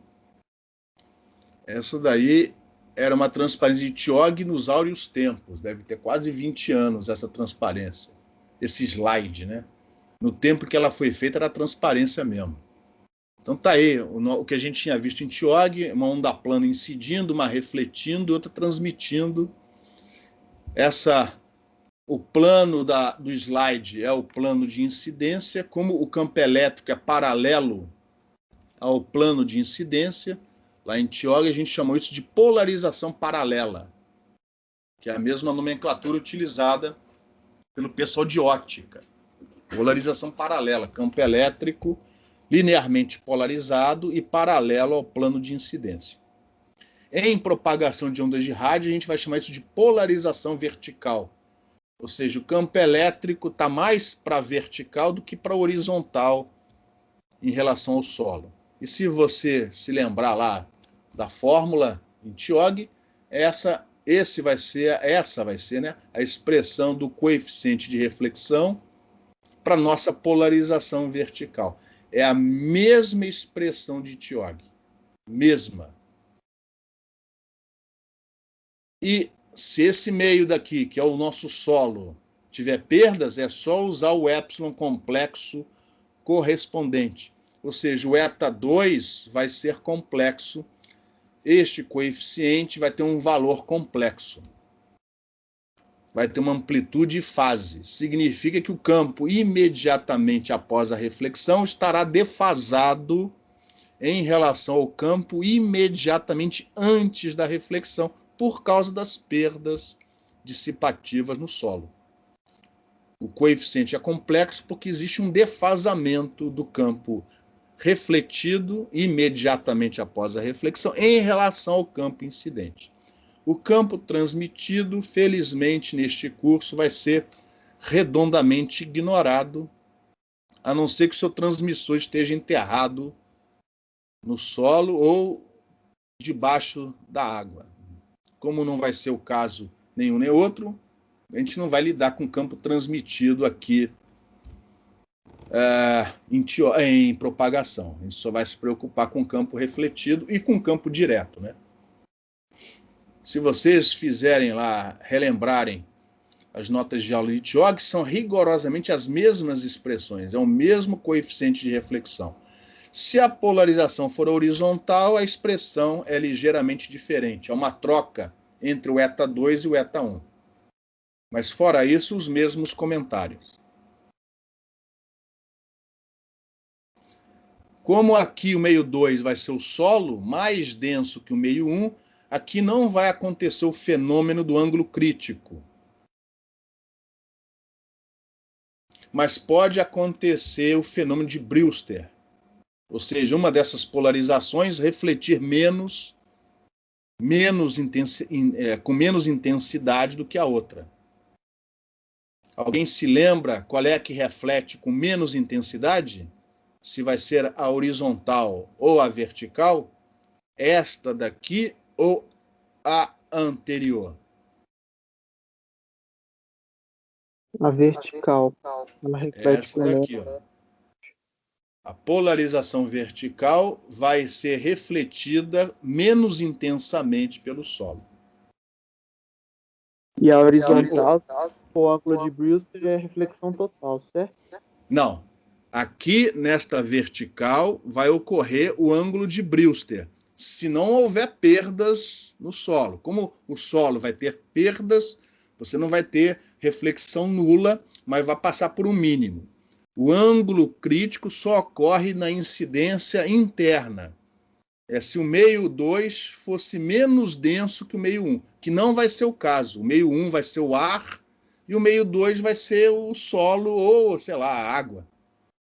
Essa daí era uma transparência de Thiog nos áureos tempos. Deve ter quase 20 anos essa transparência. Esse slide, né? No tempo que ela foi feita era transparência mesmo. Então tá aí o que a gente tinha visto em Thiog, uma onda plana incidindo, uma refletindo, outra transmitindo. O plano do slide é o plano de incidência, como o campo elétrico é paralelo ao plano de incidência, lá em Thiog a gente chamou isso de polarização paralela, que é a mesma nomenclatura utilizada pelo pessoal de óptica. Polarização paralela, campo elétrico linearmente polarizado e paralelo ao plano de incidência. Em propagação de ondas de rádio, a gente vai chamar isso de polarização vertical. Ou seja, o campo elétrico está mais para vertical do que para horizontal em relação ao solo. E se você se lembrar lá da fórmula em Thiog, essa vai ser, né, a expressão do coeficiente de reflexão para nossa polarização vertical. É a mesma expressão de Thiog. Mesma. E se esse meio daqui, que é o nosso solo, tiver perdas, é só usar o epsilon complexo correspondente. Ou seja, o eta 2 vai ser complexo. Este coeficiente vai ter um valor complexo. Vai ter uma amplitude e fase. Significa que o campo imediatamente após a reflexão estará defasado em relação ao campo imediatamente antes da reflexão, por causa das perdas dissipativas no solo. O coeficiente é complexo porque existe um defasamento do campo refletido imediatamente após a reflexão em relação ao campo incidente. O campo transmitido, felizmente, neste curso, vai ser redondamente ignorado, a não ser que o seu transmissor esteja enterrado no solo ou debaixo da água. Como não vai ser o caso nenhum nem outro, a gente não vai lidar com o campo transmitido aqui em propagação. A gente só vai se preocupar com o campo refletido e com o campo direto, né? Se vocês fizerem lá, relembrarem as notas de aula de Thiog, são rigorosamente as mesmas expressões, é o mesmo coeficiente de reflexão. Se a polarização for horizontal, a expressão é ligeiramente diferente. É uma troca entre o eta 2 e o eta 1. Mas fora isso, os mesmos comentários. Como aqui o meio 2 vai ser o solo, mais denso que o meio 1, aqui não vai acontecer o fenômeno do ângulo crítico. Mas pode acontecer o fenômeno de Brewster. Ou seja, uma dessas polarizações refletir com menos intensidade do que a outra. Alguém se lembra qual é a que reflete com menos intensidade? se vai ser a horizontal ou a vertical, esta daqui ou a anterior? A vertical. Ela reflete Essa daqui, ó. A polarização vertical vai ser refletida menos intensamente pelo solo. E a horizontal, o ângulo de Brewster, é reflexão total, certo? Não. Aqui, nesta vertical, vai ocorrer o ângulo de Brewster, se não houver perdas no solo. Como o solo vai ter perdas, você não vai ter reflexão nula, mas vai passar por um mínimo. O ângulo crítico só ocorre na incidência interna. Se o meio 2 fosse menos denso que o meio 1, que não vai ser o caso. O meio 1 vai ser o ar e o meio 2 vai ser o solo ou, sei lá, a água.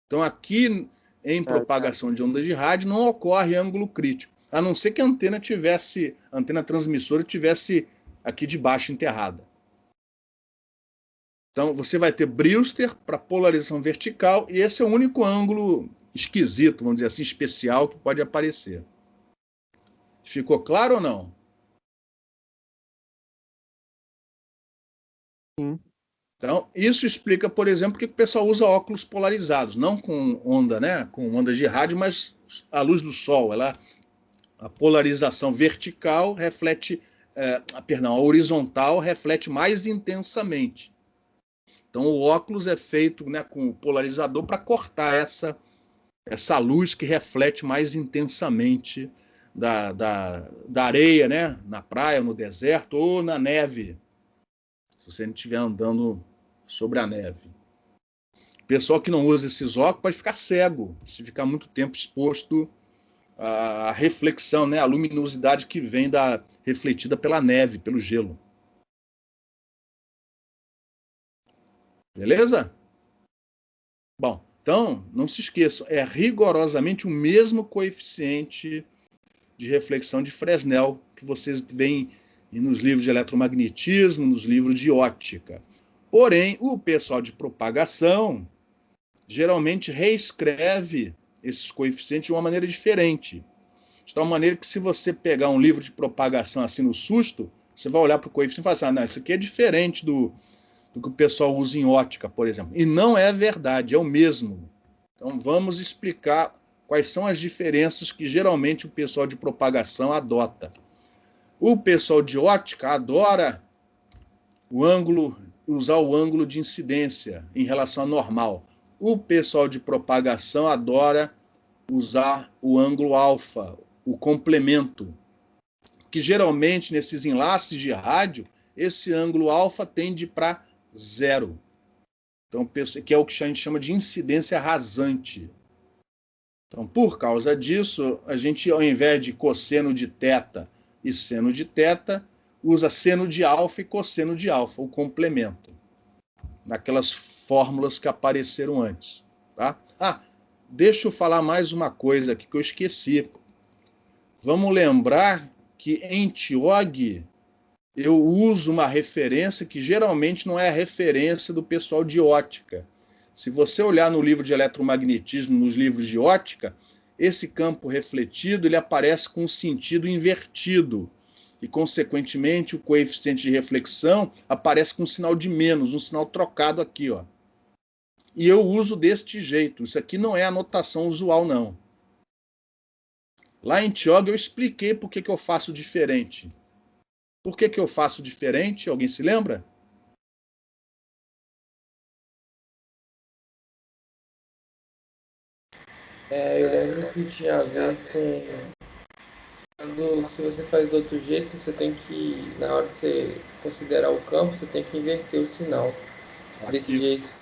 Então, aqui em propagação de ondas de rádio não ocorre ângulo crítico, a não ser que a antena transmissora tivesse aqui de baixo enterrada. Então, você vai ter Brewster para polarização vertical, e esse é o único ângulo esquisito, vamos dizer assim, especial, que pode aparecer. Ficou claro ou não? Sim. Então, isso explica, por exemplo, que o pessoal usa óculos polarizados, não com onda, né, com ondas de rádio, mas a luz do sol. A polarização vertical reflete, a horizontal reflete mais intensamente. Então, o óculos é feito, né, com o polarizador para cortar essa luz que reflete mais intensamente da areia, né, na praia, no deserto ou na neve, se você não estiver andando sobre a neve. O pessoal que não usa esses óculos pode ficar cego, se ficar muito tempo exposto à reflexão, né, à luminosidade que vem refletida pela neve, pelo gelo. Beleza? Bom, então, não se esqueçam, é rigorosamente o mesmo coeficiente de reflexão de Fresnel que vocês veem nos livros de eletromagnetismo, nos livros de óptica. Porém, o pessoal de propagação geralmente reescreve esses coeficientes de uma maneira diferente. De tal maneira que, se você pegar um livro de propagação assim no susto, você vai olhar para o coeficiente e falar assim, ah, não, isso aqui é diferente do que o pessoal usa em ótica, por exemplo. E não é verdade, é o mesmo. Então, vamos explicar quais são as diferenças que geralmente o pessoal de propagação adota. O pessoal de ótica adora usar o ângulo de incidência em relação ao normal. O pessoal de propagação adora usar o ângulo alfa, o complemento, que geralmente nesses enlaces de rádio, esse ângulo alfa tende para 0. Então, que é o que a gente chama de incidência rasante. Então, por causa disso, a gente, ao invés de cosseno de θ e seno de θ, usa seno de alfa e cosseno de alfa, o complemento, naquelas fórmulas que apareceram antes. Tá? Deixa eu falar mais uma coisa aqui que eu esqueci. Vamos lembrar que em TIOG eu uso uma referência que geralmente não é a referência do pessoal de ótica. Se você olhar no livro de eletromagnetismo, nos livros de ótica, esse campo refletido ele aparece com um sentido invertido. E, consequentemente, o coeficiente de reflexão aparece com um sinal de menos, um sinal trocado aqui, ó. E eu uso deste jeito. Isso aqui não é a notação usual, não. Lá em TIOG eu expliquei por que eu faço diferente. Por que eu faço diferente? Alguém se lembra? Eu lembro que tinha a ver com se você faz do outro jeito, você tem que, na hora de você considerar o campo, você tem que inverter o sinal desse jeito.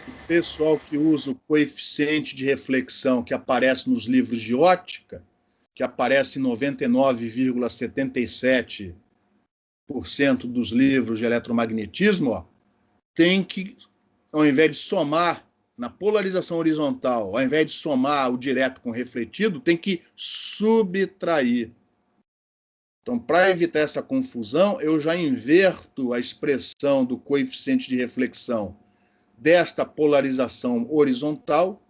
O pessoal que usa o coeficiente de reflexão que aparece nos livros de ótica, que aparece em 99,77% dos livros de eletromagnetismo, ó, tem que, ao invés de somar na polarização horizontal, ao invés de somar o direto com o refletido, tem que subtrair. Então, para evitar essa confusão, eu já inverto a expressão do coeficiente de reflexão desta polarização horizontal,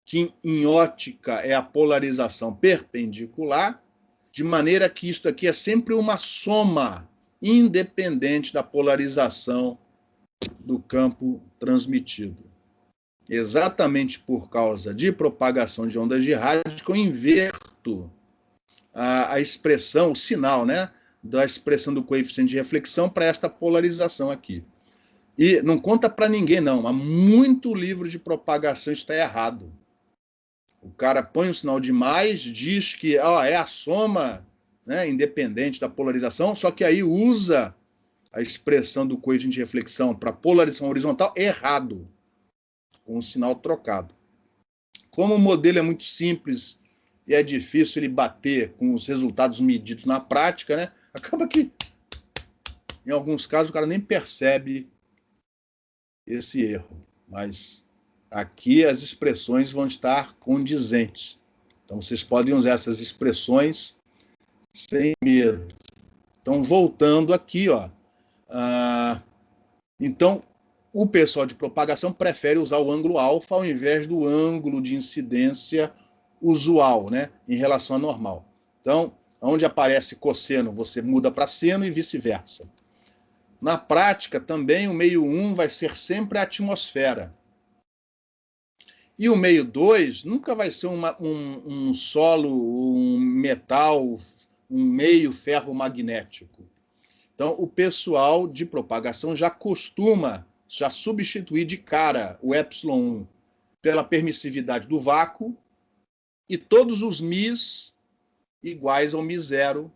que em ótica é a polarização perpendicular, de maneira que isto aqui é sempre uma soma independente da polarização do campo transmitido. Exatamente por causa de propagação de ondas de rádio que eu inverto a expressão, o sinal, né, da expressão do coeficiente de reflexão para esta polarização aqui. E não conta para ninguém, não. Há muito livro de propagação está errado. O cara põe o sinal de mais, diz que é a soma, né, independente da polarização, só que aí usa a expressão do coeficiente de reflexão para polarização horizontal errado, com o sinal trocado. Como o modelo é muito simples e é difícil ele bater com os resultados medidos na prática, né, acaba que, em alguns casos, o cara nem percebe esse erro. Mas aqui as expressões vão estar condizentes. Então, vocês podem usar essas expressões sem medo. Então, voltando aqui, então, o pessoal de propagação prefere usar o ângulo alfa ao invés do ângulo de incidência usual, né, em relação à normal. Então, onde aparece cosseno, você muda para seno e vice-versa. Na prática, também, o meio 1 vai ser sempre a atmosfera. E o meio 2 nunca vai ser um solo, um metal, um meio ferromagnético. Então, o pessoal de propagação já costuma substituir de cara o ε1 pela permissividade do vácuo e todos os μs iguais ao μ0,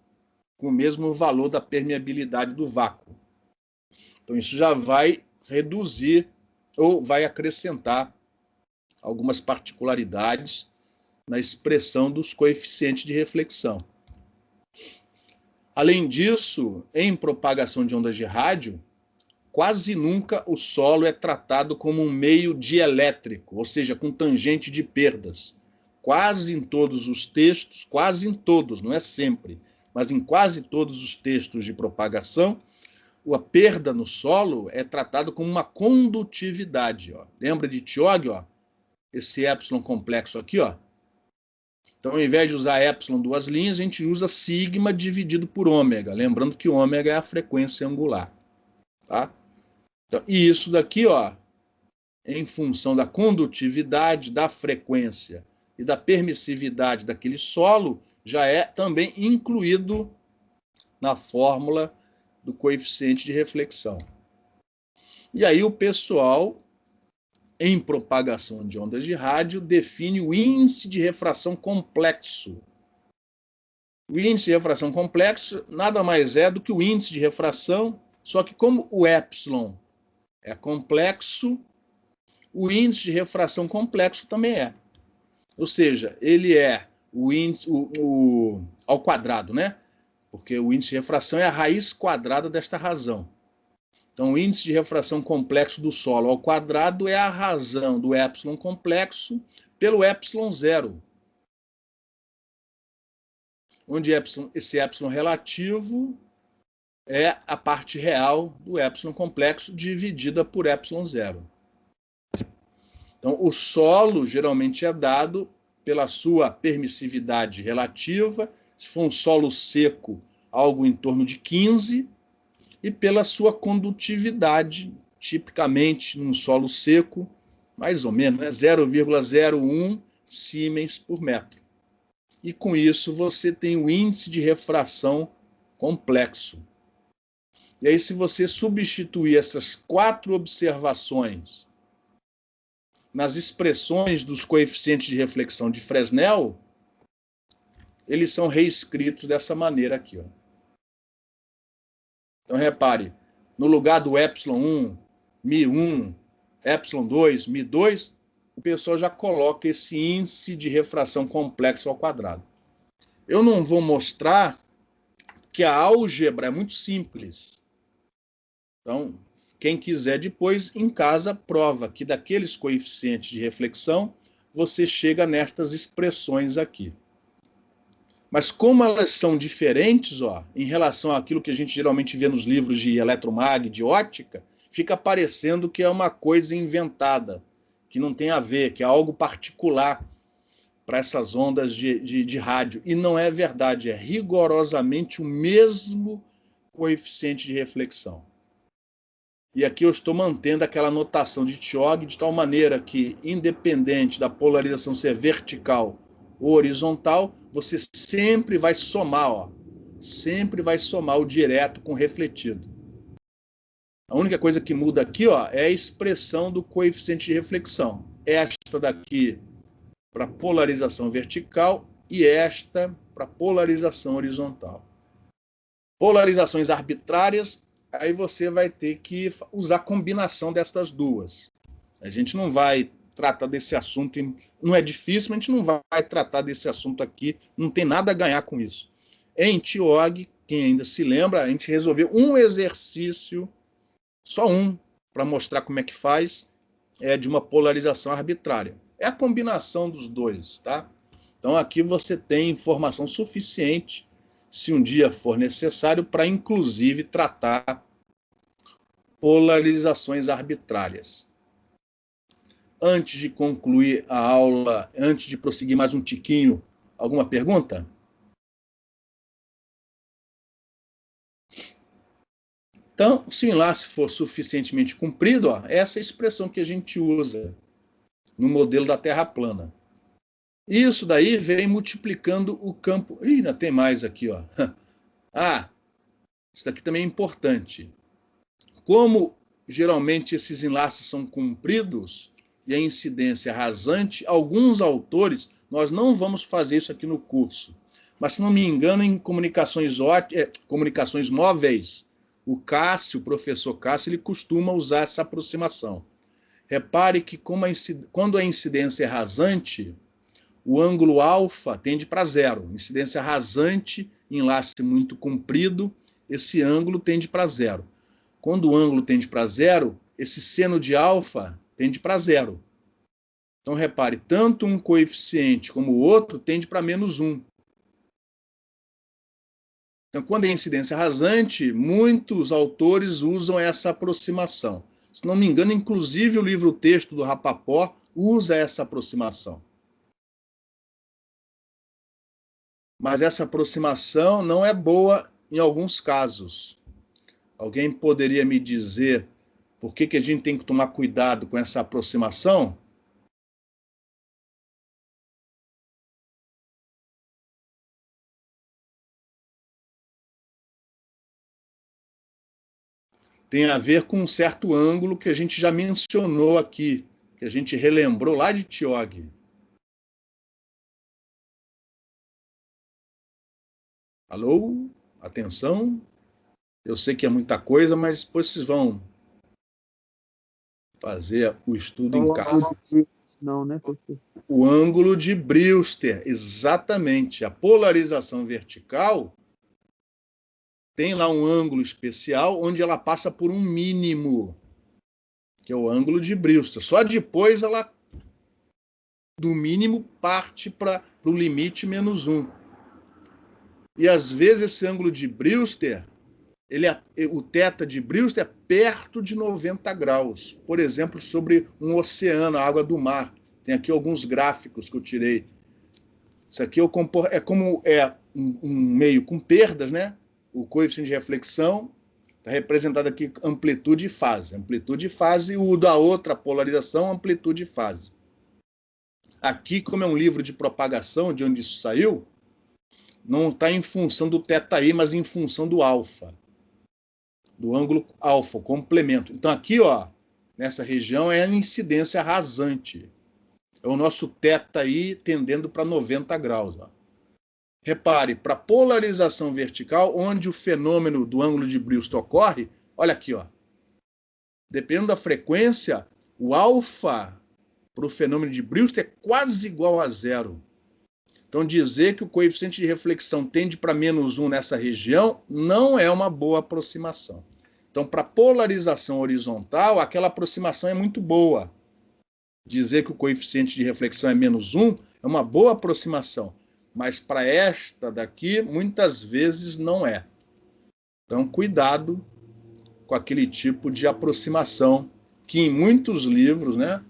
com o mesmo valor da permeabilidade do vácuo. Então, isso já vai reduzir ou vai acrescentar algumas particularidades na expressão dos coeficientes de reflexão. Além disso, em propagação de ondas de rádio, quase nunca o solo é tratado como um meio dielétrico, ou seja, com tangente de perdas. Quase em todos os textos, quase em todos, não é sempre, mas em quase todos os textos de propagação, a perda no solo é tratada como uma condutividade. Lembra de Thiog? Esse epsilon complexo aqui, Então, ao invés de usar epsilon duas linhas, a gente usa sigma dividido por ômega. Lembrando que ômega é a frequência angular. Tá? Então, e isso daqui, em função da condutividade, da frequência e da permissividade daquele solo, já é também incluído na fórmula do coeficiente de reflexão. E aí o pessoal, em propagação de ondas de rádio, define o índice de refração complexo. O índice de refração complexo nada mais é do que o índice de refração, só que como o epsilon é complexo, o índice de refração complexo também é. Ou seja, ele é o índice ao quadrado, né? Porque o índice de refração é a raiz quadrada desta razão. Então, o índice de refração complexo do solo ao quadrado é a razão do epsilon complexo pelo epsilon zero, onde esse epsilon relativo é a parte real do epsilon complexo dividida por epsilon zero. Então, o solo geralmente é dado pela sua permissividade relativa, se for um solo seco, algo em torno de 15, e pela sua condutividade, tipicamente num solo seco, mais ou menos, 0,01 siemens por metro. E com isso você tem o índice de refração complexo. E aí, se você substituir essas 4 observações nas expressões dos coeficientes de reflexão de Fresnel, eles são reescritos dessa maneira aqui. Então, repare, no lugar do ε1, μ1, ε2, μ2, o pessoal já coloca esse índice de refração complexo ao quadrado. Eu não vou mostrar que a álgebra é muito simples. Então, quem quiser depois, em casa, prova que daqueles coeficientes de reflexão, você chega nestas expressões aqui. Mas como elas são diferentes, em relação àquilo que a gente geralmente vê nos livros de eletromag, de ótica, fica parecendo que é uma coisa inventada, que não tem a ver, que é algo particular para essas ondas de rádio. E não é verdade, é rigorosamente o mesmo coeficiente de reflexão. E aqui eu estou mantendo aquela notação de Tjog de tal maneira que, independente da polarização ser vertical ou horizontal, você sempre vai somar, ó, sempre vai somar o direto com o refletido. A única coisa que muda aqui, ó, é a expressão do coeficiente de reflexão. Esta daqui para polarização vertical e esta para polarização horizontal. Polarizações arbitrárias, aí você vai ter que usar combinação destas duas. A gente não vai tratar desse assunto, não é difícil, mas a gente não vai tratar desse assunto aqui, não tem nada a ganhar com isso. Em Tjog, quem ainda se lembra, a gente resolveu um exercício, só um, para mostrar como é que faz, de uma polarização arbitrária. É a combinação dos dois, tá? Então aqui você tem informação suficiente, se um dia for necessário, para inclusive tratar polarizações arbitrárias. Antes de concluir a aula, antes de prosseguir mais um tiquinho, alguma pergunta? Então, se o enlace for suficientemente comprido, ó, essa é a expressão que a gente usa no modelo da Terra plana. Isso daí vem multiplicando o campo... Ih, ainda tem mais aqui, ó. Ah, isso daqui também é importante. Como geralmente esses enlaces são compridos e a incidência é rasante, alguns autores, nós não vamos fazer isso aqui no curso, mas se não me engano, em comunicações móveis, o professor Cássio, ele costuma usar essa aproximação. Repare que quando a incidência é rasante, o ângulo alfa tende para zero. Incidência rasante, enlace muito comprido, esse ângulo tende para zero. Quando o ângulo tende para zero, esse seno de alfa tende para zero. Então, repare, tanto um coeficiente como o outro tende para -1. Então, quando é incidência rasante, muitos autores usam essa aproximação. Se não me engano, inclusive o livro-texto do Rapaport usa essa aproximação. Mas essa aproximação não é boa em alguns casos. Alguém poderia me dizer por que a gente tem que tomar cuidado com essa aproximação? Tem a ver com um certo ângulo que a gente já mencionou aqui, que a gente relembrou lá de Tjog. Alô? Atenção? Eu sei que é muita coisa, mas depois vocês vão fazer o estudo em casa. Não, né, professor? O ângulo de Brewster, exatamente. A polarização vertical tem lá um ângulo especial onde ela passa por um mínimo, que é o ângulo de Brewster. Só depois ela, do mínimo, parte para o limite -1. E às vezes esse ângulo de Brewster, o θ de Brewster é perto de 90 graus. Por exemplo, sobre um oceano, a água do mar. Tem aqui alguns gráficos que eu tirei. Isso aqui é como um meio com perdas, né? O coeficiente de reflexão está representado aqui amplitude e fase. Amplitude e fase, o da outra polarização, amplitude e fase. Aqui, como é um livro de propagação, de onde isso saiu, não está em função do θi, mas em função do alfa. Do ângulo alfa, complemento. Então aqui, ó, nessa região é a incidência rasante. É o nosso θi tendendo para 90 graus. Ó. Repare, para polarização vertical, onde o fenômeno do ângulo de Brewster ocorre, olha aqui, ó. Dependendo da frequência, o alfa para o fenômeno de Brewster é quase igual a zero. Então, dizer que o coeficiente de reflexão tende para -1 nessa região não é uma boa aproximação. Então, para polarização horizontal, aquela aproximação é muito boa. Dizer que o coeficiente de reflexão é -1 é uma boa aproximação, mas para esta daqui, muitas vezes não é. Então, cuidado com aquele tipo de aproximação que em muitos livros, né,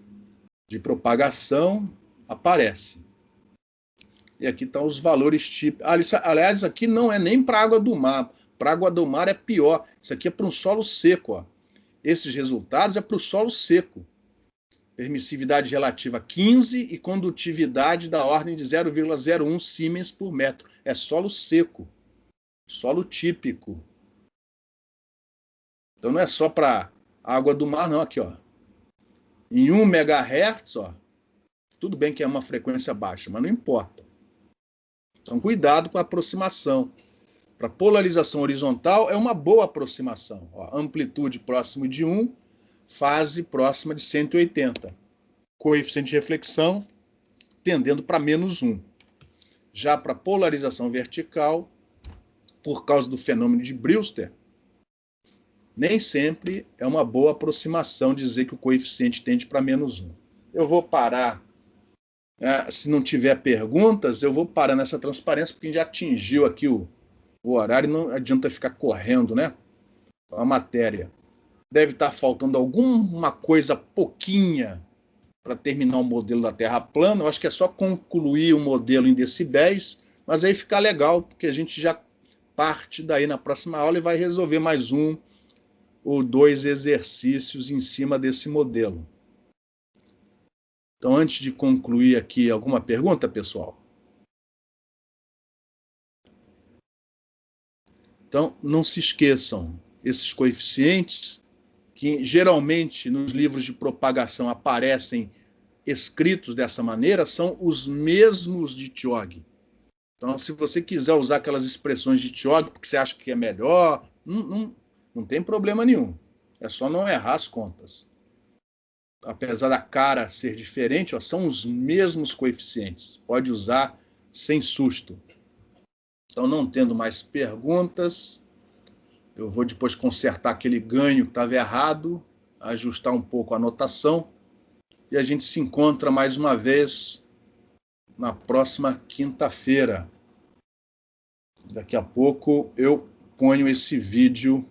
de propagação aparece. E aqui estão os valores típicos. Aliás, aqui não é nem para água do mar. Para água do mar é pior. Isso aqui é para um solo seco. Ó. Esses resultados é para o solo seco. Permissividade relativa 15 e condutividade da ordem de 0,01 Siemens por metro. É solo seco. Solo típico. Então não é só para água do mar, não. Aqui, ó. Em 1 MHz, ó, tudo bem que é uma frequência baixa, mas não importa. Então, cuidado com a aproximação. Para polarização horizontal, é uma boa aproximação. Ó, amplitude próximo de 1, fase próxima de 180. Coeficiente de reflexão tendendo para -1. Já para polarização vertical, por causa do fenômeno de Brewster, nem sempre é uma boa aproximação dizer que o coeficiente tende para -1. Eu vou parar. Se não tiver perguntas, eu vou parar nessa transparência, porque a gente já atingiu aqui o horário e não adianta ficar correndo, né? A matéria. Deve estar faltando alguma coisa pouquinha para terminar o modelo da Terra plana. Eu acho que é só concluir o modelo em decibéis, mas aí fica legal, porque a gente já parte daí na próxima aula e vai resolver mais 1 ou 2 exercícios em cima desse modelo. Então, antes de concluir aqui, alguma pergunta, pessoal? Então, não se esqueçam, esses coeficientes, que geralmente nos livros de propagação aparecem escritos dessa maneira, são os mesmos de Tjog. Então, se você quiser usar aquelas expressões de Tjog, porque você acha que é melhor, não tem problema nenhum. É só não errar as contas. Apesar da cara ser diferente, ó, são os mesmos coeficientes. Pode usar sem susto. Então, não tendo mais perguntas, eu vou depois consertar aquele ganho que estava errado, ajustar um pouco a anotação, e a gente se encontra mais uma vez na próxima quinta-feira. Daqui a pouco eu ponho esse vídeo